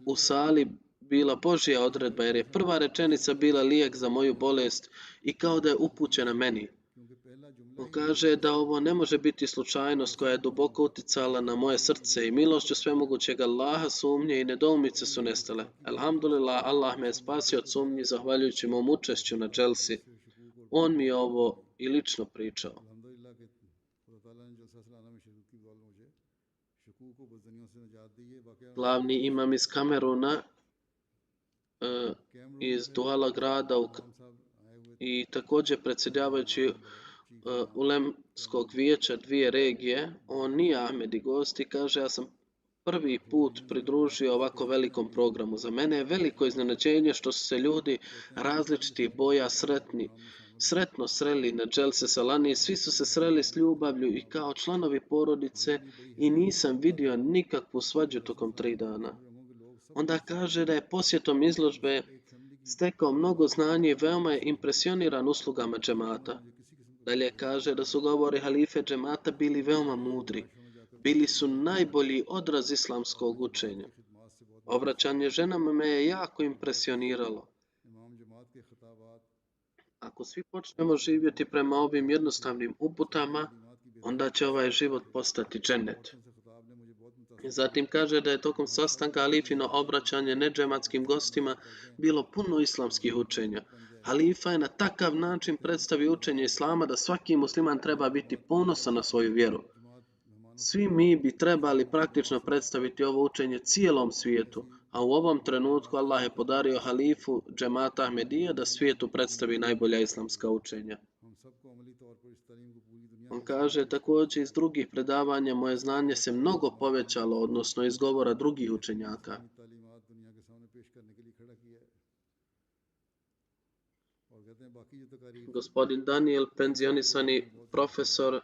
u sali bila Božja odredba, jer je prva rečenica bila lijek za moju bolest i kao da je upućena meni. On kaže da ovo ne može biti slučajnost koja je duboko uticala na moje srce i milošću svemogućeg Allaha sumnje i nedoumice su nestale. Alhamdulillah, Allah me je spasio od sumnji zahvaljujući mom učešću na dželsi. On mi je ovo i lično pričao. Glavni imam iz Kameruna, iz Duala grada i također predsjedavajući ulemskog vijeća dvije regije, on nije Ahmedi gost i kaže, ja sam prvi put pridružio ovako velikom programu. Za mene je veliko iznenađenje što su se ljudi različitih boja sretno sreli na dželse Salani, svi su se sreli s ljubavlju i kao članovi porodice i nisam vidio nikakvu svađu tokom 3 dana. Onda kaže da je posjetom izložbe stekao mnogo znanja i veoma je impresioniran uslugama džemata. Dalje kaže da su govori halife džemata bili veoma mudri. Bili su najbolji odraz islamskog učenja. Obraćanje ženama me je jako impresioniralo. Ako svi počnemo živjeti prema ovim jednostavnim uputama, onda će ovaj život postati džennet. Zatim kaže da je tokom sastanka halifino obraćanje nedžematskim gostima bilo puno islamskih učenja. Halifa je na takav način predstavio učenje islama da svaki musliman treba biti ponosan na svoju vjeru. Svi mi bi trebali praktično predstaviti ovo učenje cijelom svijetu, a u ovom trenutku Allah je podario halifu džemata Ahmedija da svijetu predstavi najbolja islamska učenja. On kaže također iz drugih predavanja moje znanje se mnogo povećalo, odnosno iz govora drugih učenjaka. Gospodin Daniel, penzionisani profesor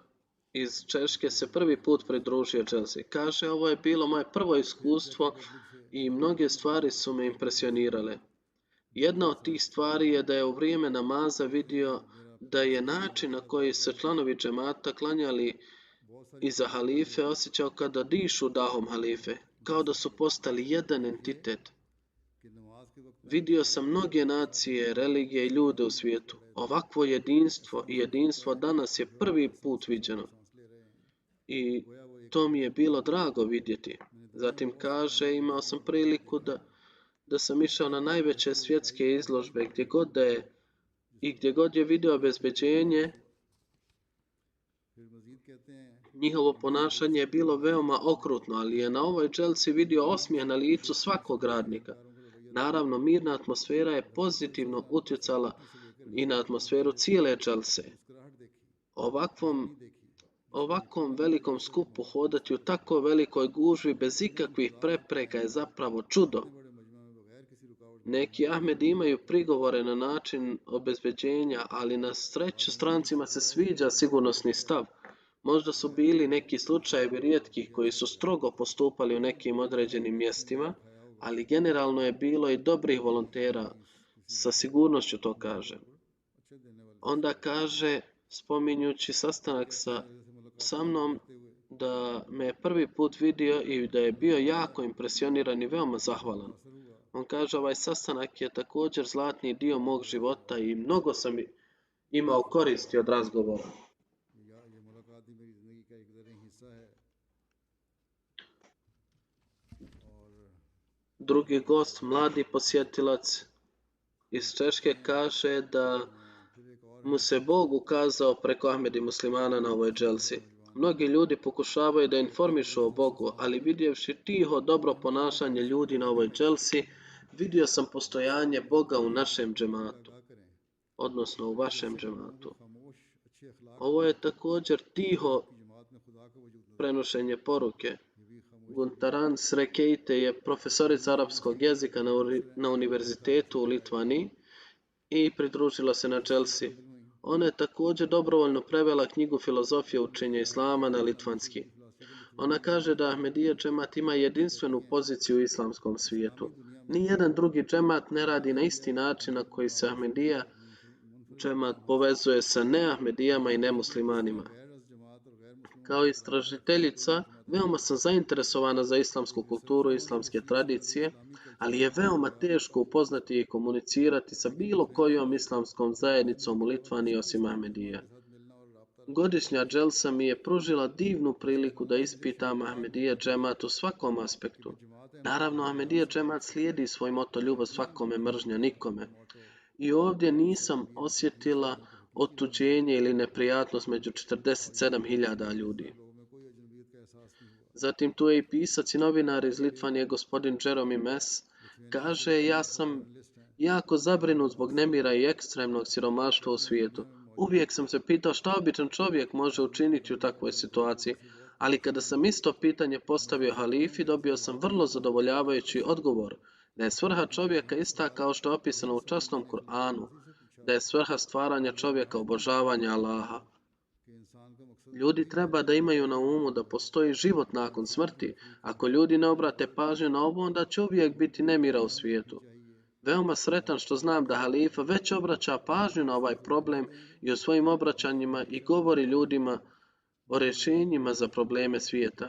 iz Češke, se prvi put pridružio dželsi. Kaže, ovo je bilo moje prvo iskustvo i mnoge stvari su me impresionirale. Jedna od tih stvari je da je u vrijeme namaza vidio da je način na koji se članovi džemata klanjali iza halife osjećao kada dišu dahom halife, kao da su postali jedan entitet. Vidio sam mnoge nacije, religije i ljude u svijetu. Ovakvo jedinstvo i jedinstvo danas je prvi put viđeno. I to mi je bilo drago vidjeti. Zatim kaže, imao sam priliku da sam išao na najveće svjetske izložbe gdje god je vidio obezbeđenje, njihovo ponašanje je bilo veoma okrutno, ali je na ovoj dželsi vidio osmijeh na licu svakog radnika. Naravno, mirna atmosfera je pozitivno utjecala i na atmosferu cijele dželse. Ovakvom velikom skupu hodati u tako velikoj gužvi bez ikakvih prepreka je zapravo čudo. Neki Ahmedi imaju prigovore na način obezbeđenja, ali na sreću strancima se sviđa sigurnosni stav. Možda su bili neki slučajevi rijetkih koji su strogo postupali u nekim određenim mjestima, ali generalno je bilo i dobrih volontera, sa sigurnošću to kaže. Onda kaže, spominjući sastanak sa mnom, da me je prvi put vidio i da je bio jako impresioniran i veoma zahvalan. On kaže, ovaj sastanak je također zlatni dio mog života i mnogo sam imao koristi od razgovora. Drugi gost, mladi posjetilac iz Češke, kaže da mu se Bog ukazao preko Ahmedi muslimana na ovoj dželsi. Mnogi ljudi pokušavaju da informišu o Bogu, ali vidjevši tiho dobro ponašanje ljudi na ovoj dželsi, vidio sam postojanje Boga u našem džematu, odnosno u vašem džematu. Ovo je također tiho prenošenje poruke. Guntaran Srekeite je profesorica arapskog jezika na univerzitetu u Litvaniji i pridružila se na dželsi. Ona je također dobrovoljno prevela knjigu Filozofije učenja islama na litvanski. Ona kaže da Ahmedija džemat ima jedinstvenu poziciju u islamskom svijetu. Nijedan drugi džemat ne radi na isti način na koji se Ahmedija džemat povezuje sa neahmedijama i nemuslimanima. Kao istražiteljica, veoma sam zainteresovana za islamsku kulturu i islamske tradicije, ali je veoma teško upoznati i komunicirati sa bilo kojom islamskom zajednicom u Litvaniji osim Ahmedija. Godišnja dželsa mi je pružila divnu priliku da ispitam Ahmedija džemat u svakom aspektu. Naravno, Ahmedija džemat slijedi svoj moto ljubav svakome, mržnja nikome. I ovdje nisam osjetila otuđenje ili neprijatnost među 47.000 ljudi. Zatim tu je i pisac i novinar iz Litvanije, gospodin Jeremy Mess, kaže, ja sam jako zabrinut zbog nemira i ekstremnog siromaštva u svijetu. Uvijek sam se pitao šta običan čovjek može učiniti u takvoj situaciji, ali kada sam isto pitanje postavio halifi, dobio sam vrlo zadovoljavajući odgovor da je svrha čovjeka ista kao što je opisano u časnom Kur'anu, da je svrha stvaranja čovjeka obožavanja Allaha. Ljudi treba da imaju na umu da postoji život nakon smrti. Ako ljudi ne obrate pažnju na ovo, onda će uvijek biti nemira u svijetu. Veoma sretan što znam da halifa već obraća pažnju na ovaj problem i u svojim obraćanjima i govori ljudima o rješenjima za probleme svijeta.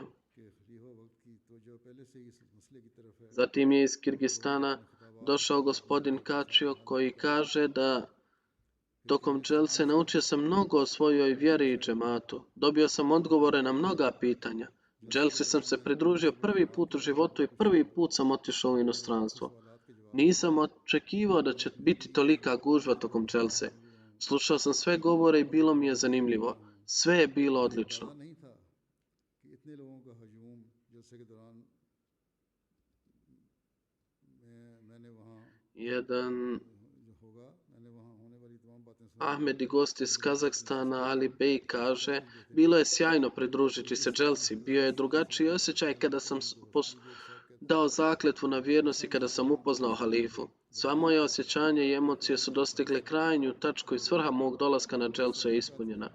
Zatim je iz Kirgistana došao gospodin Kačio koji kaže da Tokom dželse naučio sam mnogo o svojoj vjeri i džematu. Dobio sam odgovore na mnoga pitanja. Dželsi sam se pridružio prvi put u životu i prvi put sam otišao u inostranstvo. Nisam očekivao da će biti tolika gužva tokom dželse. Slušao sam sve govore i bilo mi je zanimljivo. Sve je bilo odlično. नहीं था कि इतने लोगों का हजूम जलसे के दौरान मैंने वहाँ Jedan जो होगा मैंने वहाँ होने वाली तमाम बातें सुनी Ahmedi gost iz Kazahstana, Ali Bey, kaže: bilo je sjajno pridružiti se dželsi. Bio je drugačiji osjećaj kada sam dao zakletvu na vjernost i kada sam upoznao halifu. Sva moje osjećanja i emocije su dostigle krajnju tačku i svrha mog dolaska na dželsu je ispunjena.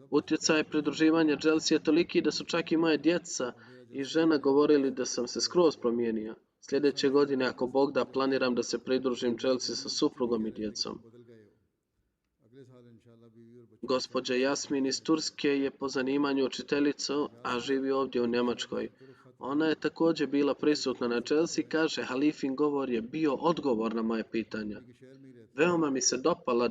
Utjecaj pridruživanja dželsi je toliki da su čak i moje djeca i žena govorili da sam se skroz promijenio. Sljedeće godine, ako Bog da, planiram da se pridružim dželsi sa suprugom i djecom. बदल गए हो अगले साल इंशाल्लाह बीवी और बच्चे Gospođa Jasmin iz Turske je po zanimanju učiteljica, a živi ovdje u Njemačkoj. Ona je također bila prisutna na dželsi i kaže: halifin govor je bio odgovor na moje pitanja. Veoma mi se dopala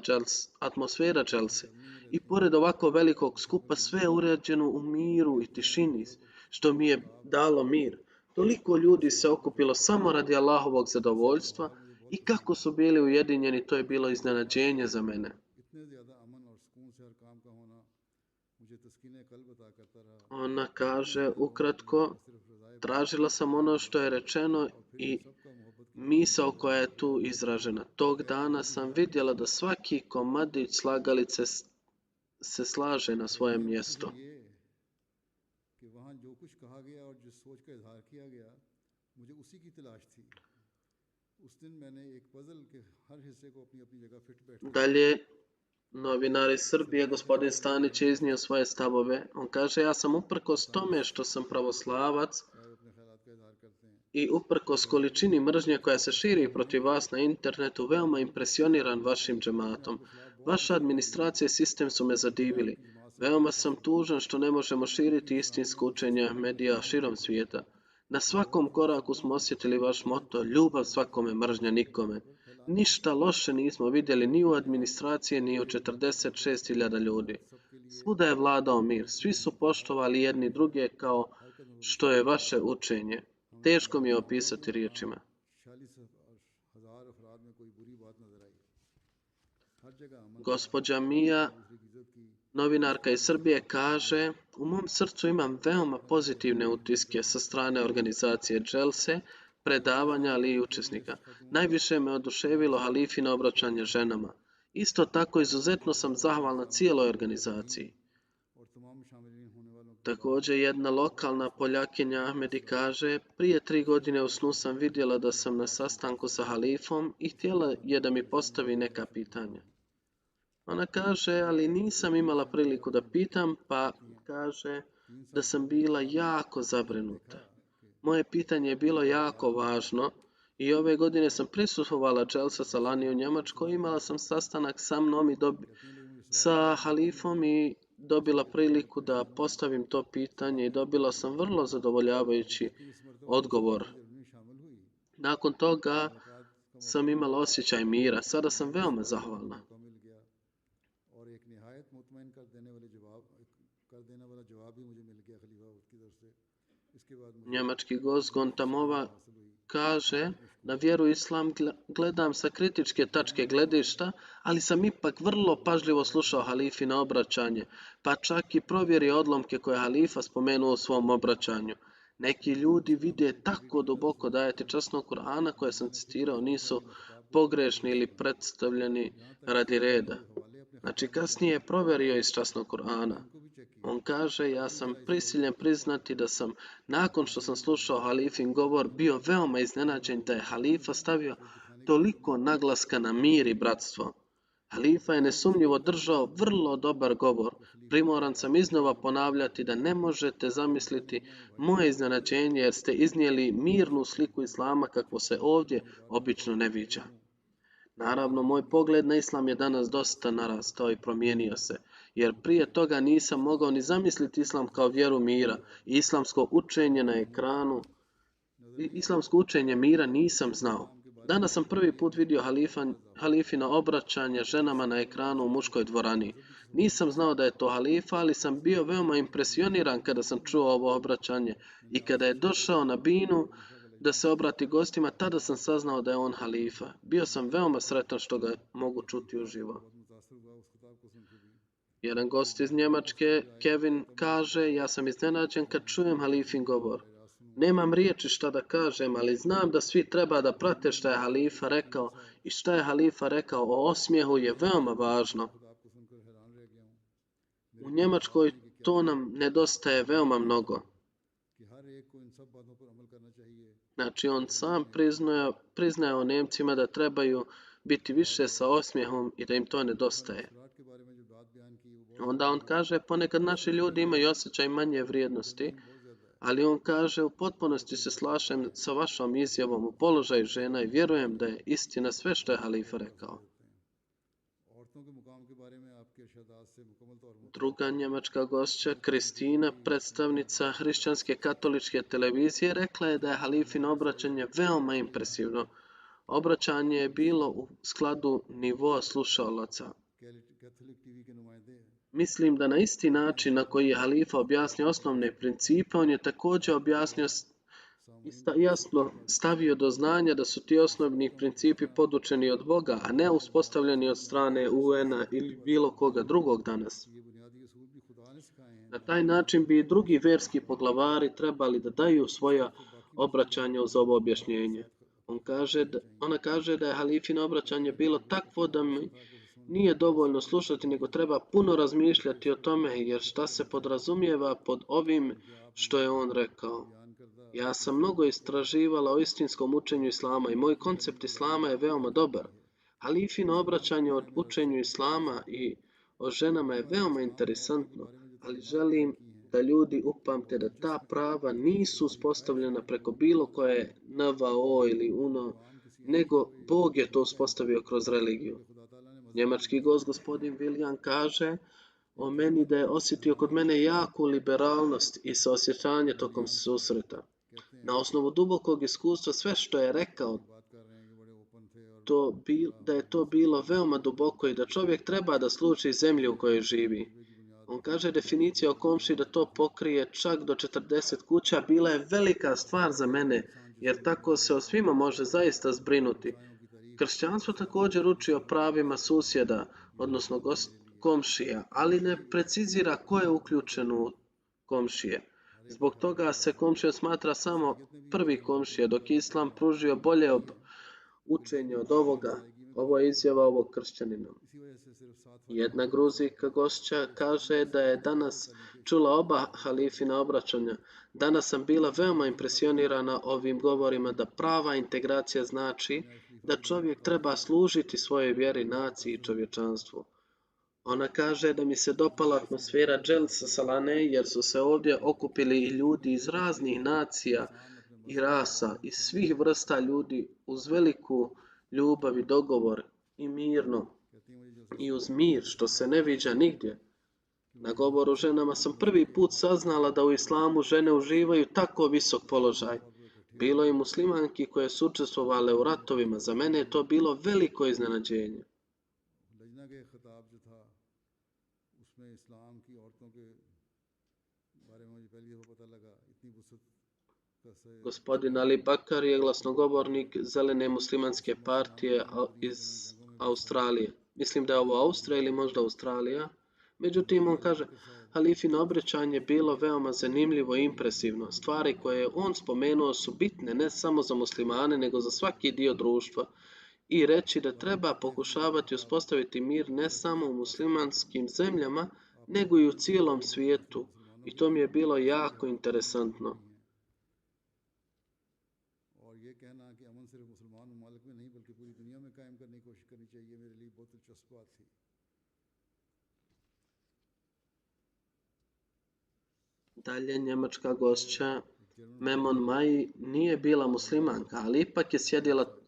atmosfera dželse i pored ovako velikog skupa sve je uređeno u miru i tišini, što mi je dalo mir. Toliko ljudi se okupilo samo radi Allahovog zadovoljstva i kako su bili ujedinjeni, to je bilo iznenađenje za mene. इतने ज़्यादा अमन और सुकून से हर काम का होना मुझे तस्कीन कल्ब अता करता रहा Ona kaže, ukratko, tražila sam ono što je rečeno i misao koja je tu izražena. Tog dana sam vidjela da svaki komadić slagalice se slaže na svojem mjestu. ये कि वहाँ जो कुछ कहा गया और जिस सोच का इजहार किया गया मुझे उसी की तलाश थी उस दिन मैंने एक पजल के हर हिस्से को अपनी अपनी जगह फिट बैठ Dalje, novinar iz Srbije, gospodin Stanić, je iznio svoje stavove. On kaže: ja sam uprkos tome što sam pravoslavac चाहे अपने ख्यालात का इजहार करते हैं i uprkos količini mržnje koja se širi protiv vas na internetu, veoma impresioniran vašim džematom. Vaša administracija i sistem su me zadivili. Veoma sam tužan što ne možemo širiti istinsko učenje medija širom svijeta. Na svakom koraku smo osjetili vaš moto: ljubav svakome, mržnja nikome. Ništa loše nismo vidjeli ni u administraciji, ni u 46.000 ljudi. Svuda je vladao mir. Svi su poštovali jedni druge kao što je vaše učenje. Teško mi je opisati riječima. 40,000 अफराद में कोई बुरी बात नजर आई हर जगह अमन Gospođa Mija, novinarka iz Srbije, kaže: u mom srcu imam veoma pozitivne utiske sa strane organizacije dželse, predavanja, ali i učesnika. Najviše me oduševilo halifino obraćanje ženama. Isto tako izuzetno sam zahvalna cijeloj organizaciji. और तमाम शामिल होने वालों Također jedna lokalna Poljakinja Ahmedi kaže: prije 3 godine u snu sam vidjela da sam na sastanku sa halifom i htjela je da mi postavi neka pitanja. Ona kaže: ali nisam imala priliku da pitam, pa kaže da sam bila jako zabrinuta. Moje pitanje je bilo jako važno i ove godine sam prisustvovala dželsa Salani u Njemačkoj. Imala sam sastanak sa mnom i sa halifom i dobila priliku da postavim to pitanje i dobila sam vrlo zadovoljavajući odgovor. Nakon toga sam imala osjećaj mira. Sada sam veoma zahvalna. को मिल गया और एक निहायत मुतमईन कर देने वाला जवाब भी मुझे मिल गया खलीफा की तरफ से इसके बाद मुझे Njemački gost Gontamova kaže: na vjeru islam gledam sa kritičke tačke gledišta, ali sam ipak vrlo pažljivo slušao halifino obraćanje, pa čak i provjerio odlomke koje halifa spomenuo u svom obraćanju. Neki ljudi vide tako duboko da ajeti časnog Kur'ana koje sam citirao nisu pogrešni ili predstavljeni radi reda. Znači, kasnije je provjerio iz časnog Kur'ana. On kaže: ja sam prisiljen priznati da sam, nakon što sam slušao halifin govor, bio veoma iznenađen da je halifa stavio toliko naglaska na mir i bratstvo. Halifa je nesumnjivo držao vrlo dobar govor. Primoran sam iznova ponavljati da ne možete zamisliti moje iznenađenje jer ste iznijeli mirnu sliku islama kakvo se ovdje obično ne viđa. Naravno, moj pogled na islam je danas dosta narastao i promijenio se, jer prije toga nisam mogao ni zamisliti islam kao vjeru mira i islamsko učenje na ekranu. Islamsko učenje mira nisam znao. Danas sam prvi put vidio halifino obraćanje ženama na ekranu u muškoj dvorani. Nisam znao da je to halifa, ali sam bio veoma impresioniran kada sam čuo ovo obraćanje i kada je došao na binu da se obrati gostima, tada sam saznao da je on halifa. Bio sam veoma sretan što ga mogu čuti uživo. Jedan gost iz Njemačke, Kevin, kaže: ja sam iznenađen kad čujem halifin govor. Nemam riječi šta da kažem, ali znam da svi treba da prate šta je halifa rekao i šta je halifa rekao o osmijehu je veoma važno. U Njemačkoj to nam nedostaje veoma mnogo. Znači on sam priznaje o Nemcima da trebaju biti više sa osmijehom i da im to nedostaje. Onda on kaže, ponekad naši ljudi imaju osjećaj manje vrijednosti, ali on kaže, u potpunosti se slažem sa vašom izjavom u položaju žena i vjerujem da je istina sve što je halifa rekao. Druga njemačka gošća, Kristina, predstavnica hrišćanske katoličke televizije, rekla je da je halifino obraćanje veoma impresivno. Obraćanje je bilo u skladu nivoa slušalaca. Mislim da na isti način na koji je halifa objasnio osnovne principe, on je također objasnio i jasno stavio do znanja da su ti osnovni principi podučeni od Boga, a ne uspostavljeni od strane UN-a ili bilo koga drugog danas. Na taj način bi i drugi verski poglavari trebali da daju svoja obraćanja uz ovo objašnjenje. Ona kaže da je halifino obraćanje bilo takvo da mi nije dovoljno slušati, nego treba puno razmišljati o tome, jer šta se podrazumijeva pod ovim što je on rekao. Ja sam mnogo istraživala o istinskom učenju islama i moj koncept islama je veoma dobar. Halifino obraćanje o učenju islama i o ženama je veoma interesantno, ali želim da ljudi upamte da ta prava nisu uspostavljena preko bilo koje NVO ili UNO, nego Bog je to uspostavio kroz religiju. Njemački gost gospodin William kaže o meni da je osjetio kod mene jaku liberalnost i saosjećanje tokom susreta. Na osnovu dubokog iskustva sve što je rekao, da je to bilo veoma duboko i da čovjek treba da služi zemlji u kojoj živi. On kaže definicija o komšiji da to pokrije čak do 40 kuća bila je velika stvar za mene, jer tako se o svima može zaista zbrinuti. Kršćanstvo također uči o pravima susjeda, odnosno komšija, ali ne precizira ko je uključen u komšije. Zbog toga se komšija smatra samo prvi komšija, dok je Islam pružio bolje učenje od ovoga. Ovo je izjava ovog kršćanina. Jedna gruzijka gošća kaže da je danas čula oba halifina obraćanja. Danas sam bila veoma impresionirana ovim govorima da prava integracija znači da čovjek treba služiti svojoj vjeri, naciji i čovječanstvu. Ona kaže da mi se dopala atmosfera Dželsa Salane jer su se ovdje okupili i ljudi iz raznih nacija i rasa, iz svih vrsta ljudi uz veliku ljubav i dogovor i mirno i uz mir što se ne viđa nigdje. Na govoru ženama sam prvi put saznala da u islamu žene uživaju tako visok položaj. Bilo je muslimanki koje su učestvovale u ratovima. Za mene je to bilo veliko iznenađenje. Gospodin Ali Bakar je glasnogovornik Zelene muslimanske partije iz Australije. Mislim da je ovo Austrija ili možda Australija. Međutim, on kaže, halifino obraćanje bilo veoma zanimljivo i impresivno. Stvari koje je on spomenuo su bitne ne samo za muslimane, nego za svaki dio društva. I reći da treba pokušavati uspostaviti mir ne samo u muslimanskim zemljama, nego i u cijelom svijetu. I to mi je bilo jako interesantno. Dalje njemačka gošća Memon Mai nije bila muslimanka, ali ipak je sjedila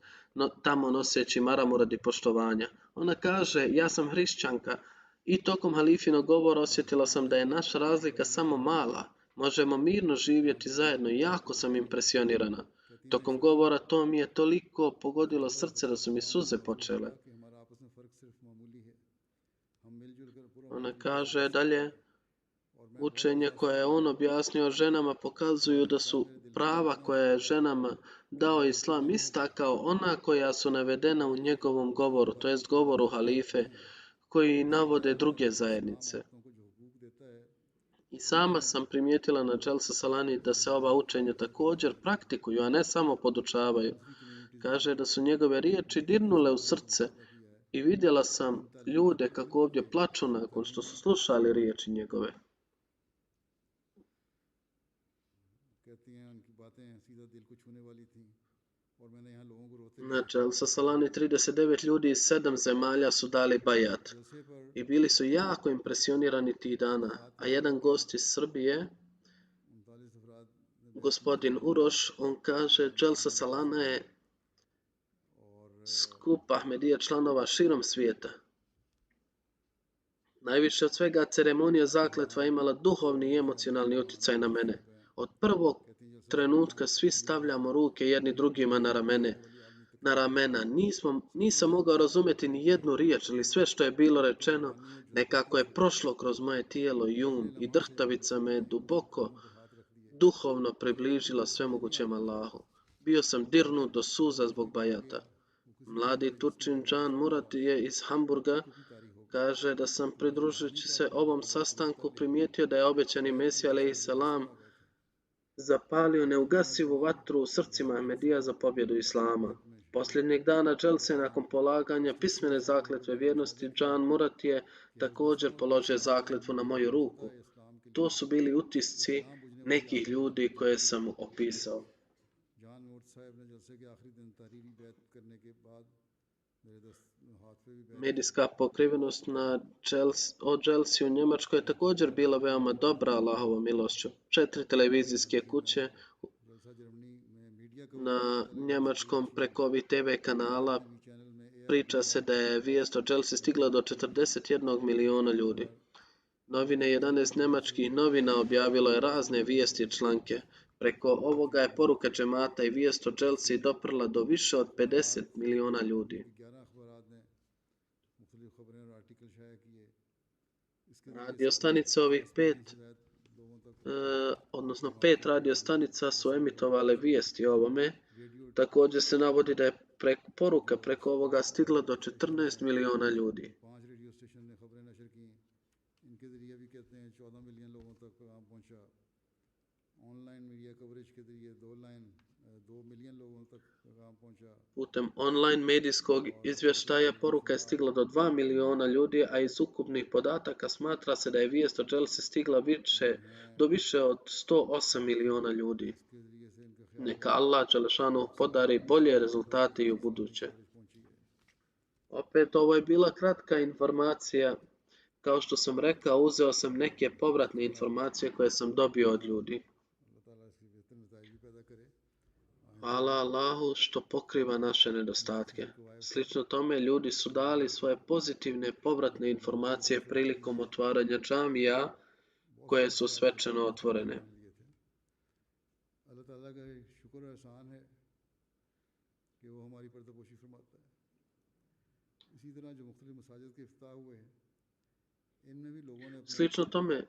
tamo noseći maramu radi poštovanja. Ona kaže, ja sam hrišćanka i tokom halifinog govora osjetila sam da je naša razlika samo mala. Možemo mirno živjeti zajedno i jako sam impresionirana. Tokom govora to mi je toliko pogodilo srce da su mi suze počele. Ona kaže dalje, učenje koje je on objasnio ženama pokazuju da su prava koja je ženama dao Islam ista kao ona koja su navedena u njegovom govoru, to jest govoru halife koji navode druge zajednice. I sama sam primijetila na Dželsa Salani da se ova učenja također praktikuju, a ne samo podučavaju. Kaže da su njegove riječi dirnule u srce i vidjela sam ljude kako ovdje plaču nakon što su slušali riječi njegove. Na Dželsa Salani 39 ljudi iz 7 zemalja su dali bajat i bili su jako impresionirani tih dana, a jedan gost iz Srbije, gospodin Uroš, on kaže Dželsa Salana je skup Ahmedija članova širom svijeta. Najviše od svega ceremonija zakletva imala duhovni i emocionalni utjecaj na mene. Od prvog trenutka svi stavljamo ruke jedni drugima na ramena. Nisam mogao razumjeti ni jednu riječ, ali sve što je bilo rečeno nekako je prošlo kroz moje tijelo i i drhtavica me duboko duhovno približila svemogućem Allahu. Bio sam dirnut do suza zbog bajata. Mladi Turčin Džan Murat je iz Hamburga, kaže da sam pridružujući se ovom sastanku primijetio da je obećani Mesija a.s. zapalio neugasivu vatru u srcima Ahmedija za pobjedu Islama. Posljednjeg dana Dželse nakon polaganja pismene zakletve vjernosti Džan Murat je također položio zakletvu na moju ruku. To su bili utisci nekih ljudi koje sam opisao. Medijska pokrivenost o Dželsi u Njemačkoj je također bila veoma dobra Allahovom milošću. 4 televizijske kuće na njemačkom preko ovih TV kanala priča se da je vijest o Dželsi stigla do 41 miliona ljudi. Novine 11 njemačkih novina objavilo je razne vijesti i članke. Preko ovoga je poruka džemata i vijest o Dželsi doprla do više od 50 miliona ljudi. Radio stanice ovih 5 radio stanica su emitovale vijesti o ovome. Također se navodi da je poruka preko ovoga stigla do 14 miliona ljudi. Putem online medijskog izvještaja poruka je stigla do 2 miliona ljudi, a iz ukupnih podataka smatra se da je vijest o Dželsi stigla do više od 108 miliona ljudi. Neka Allah dželešanu podari bolje rezultate i u buduće. Opet, ovo je bila kratka informacija. Kao što sam rekao, uzeo sam neke povratne informacije koje sam dobio od ljudi. Hvala Allahu što pokriva naše nedostatke. Slično tome, ljudi su dali svoje pozitivne povratne informacije prilikom otvaranja džamija koje su svečano otvorene. Slično tome,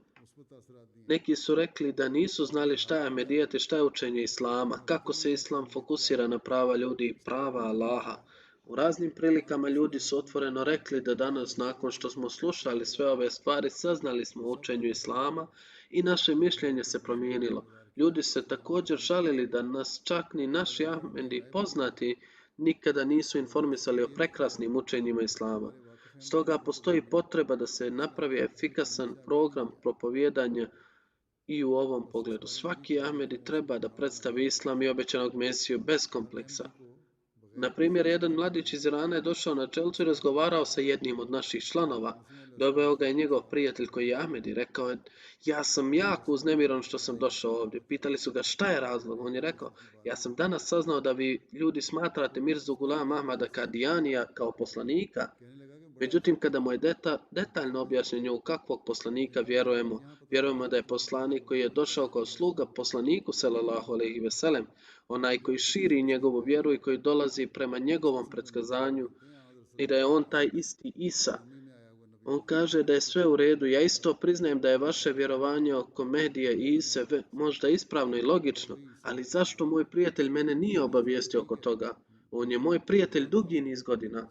neki su rekli da nisu znali šta je Ahmedijet i šta je učenje Islama, kako se Islam fokusira na prava ljudi i prava Allaha. U raznim prilikama ljudi su otvoreno rekli da danas, nakon što smo slušali sve ove stvari, saznali smo o učenju Islama i naše mišljenje se promijenilo. Ljudi se također žalili da nas čak ni naši Ahmedi poznati nikada nisu informisali o prekrasnim učenjima Islama. Stoga postoji potreba da se napravi efikasan program propovijedanja i u ovom pogledu. Svaki Ahmedi treba da predstavi Islam i obećanog Mesiju bez kompleksa. Na primjer, jedan mladić iz Irana je došao na Dželsu i razgovarao sa jednim od naših članova. Doveo ga je njegov prijatelj koji je Ahmedi. Rekao je, ja sam jako uznemiran što sam došao ovdje. Pitali su ga šta je razlog. On je rekao, ja sam danas saznao da vi ljudi smatrate Mirzu Gulam Ahmada Kadijanija kao poslanika. Međutim, kada mu je detaljno objašnjenje u kakvog poslanika vjerujemo da je poslanik koji je došao kao sluga poslaniku sallallahu alejhi ve sellem, onaj koji širi njegovu vjeru i koji dolazi prema njegovom predskazanju i da je on taj isti Isa. On kaže da je sve u redu. Ja isto priznajem da je vaše vjerovanje oko Mehdija i Ise možda ispravno i logično, ali zašto moj prijatelj mene nije obavijestio oko toga? On je moj prijatelj dugi niz godina.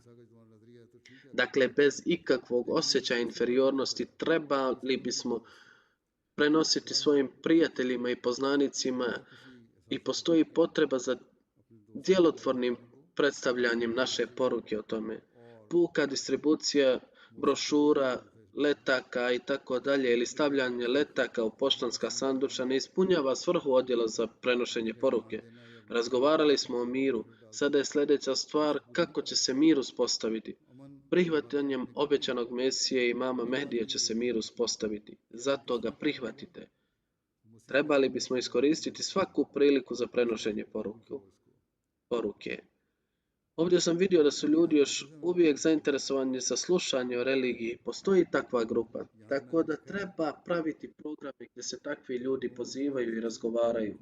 Dakle, bez ikakvog osjećaja inferiornosti trebali bismo prenositi svojim prijateljima i poznanicima i postoji potreba za djelotvornim predstavljanjem naše poruke o tome. Puka distribucija brošura, letaka i tako dalje ili stavljanje letaka u poštanska sanduča ne ispunjava svrhu odjela za prenošenje poruke. Razgovarali smo o miru. Sada je sljedeća stvar kako će se mir uspostaviti. Prihvatanjem obećanog Mesije i mama Mehdije će se mir uspostaviti. Zato ga prihvatite. Trebali bismo iskoristiti svaku priliku za prenošenje poruke. Ovdje sam vidio da su ljudi još uvijek zainteresovani za slušanje o religiji. Postoji takva grupa, tako da treba praviti programe gdje se takvi ljudi pozivaju i razgovaraju.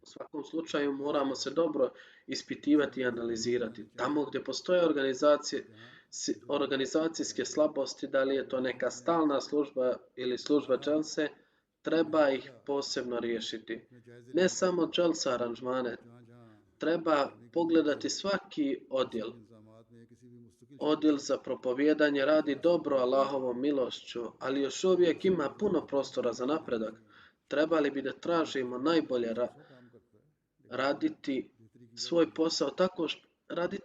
U svakom slučaju moramo se dobro ispitivati i analizirati. Tamo gdje postoje organizacijske slabosti, da li je to neka stalna služba ili služba dželse, treba ih posebno riješiti. Ne samo dželsa aranžmane, treba pogledati svaki odjel. Odjel za propovijedanje radi dobro Allahovom milošću, ali još uvijek ima puno prostora za napredak. Trebali bi da tražimo najbolje radite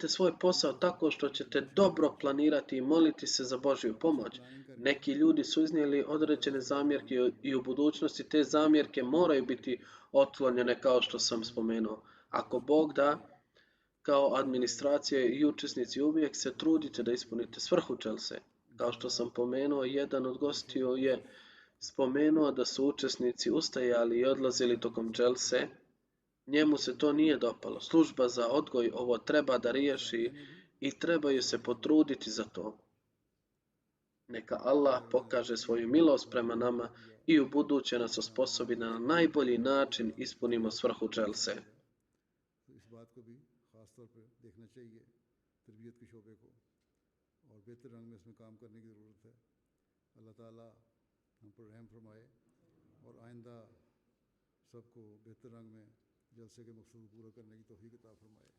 svoj posao tako što ćete dobro planirati i moliti se za Božju pomoć. Neki ljudi su iznijeli određene zamjerke i u budućnosti te zamjerke moraju biti otklonjene kao što sam spomenuo. Ako Bog da, kao administracija i učesnici uvijek se trudite da ispunite svrhu dželse. Kao što sam pomenuo, jedan od gostiju je spomenuo da su učesnici ustajali i odlazili tokom dželse. Njemu se to nije dopalo. Služba za odgoj ovo treba da riješi i trebaju se potruditi za to. Neka Allah pokaže svoju milost prema nama i u buduće nas osposobi da na najbolji način ispunimo svrhu dželse. जलसे के मकसद पूरा करने की तौफीक अता फरमाए।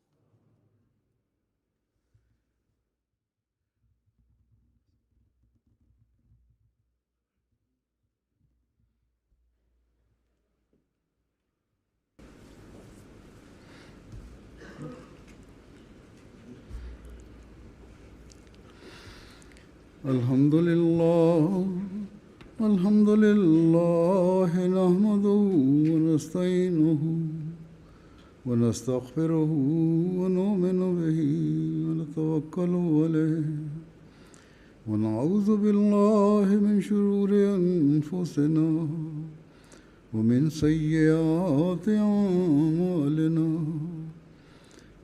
الحمد لله نحمده ونستعينه ونستغفره ونؤمن به ونتوكل عليه ونعوذ بالله من شرور أنفسنا ومن سيئات أعمالنا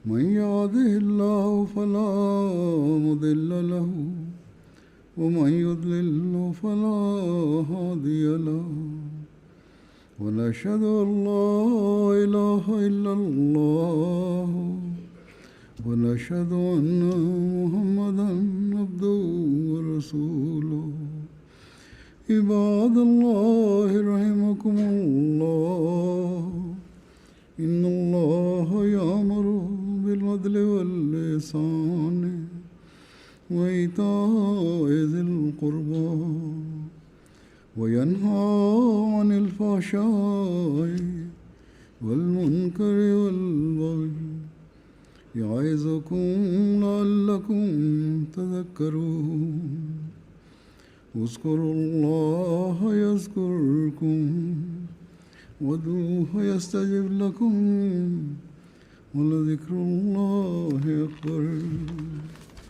من يهده الله فلا مضل له ومن يضلل فلا هادي له ونشهد أن لا إله إلا الله ونشهد أن محمدا عبده ورسوله عباد الله رحمكم الله إن الله يأمر بالعدل والإحسان وإيتاء ذي القربى وينهى عن الفحشاء والمنكر والبغي يعظكم لعلكم تذكرون اذكروا الله يذكركم وادعوه يستجب لكم ولذكر الله أكبر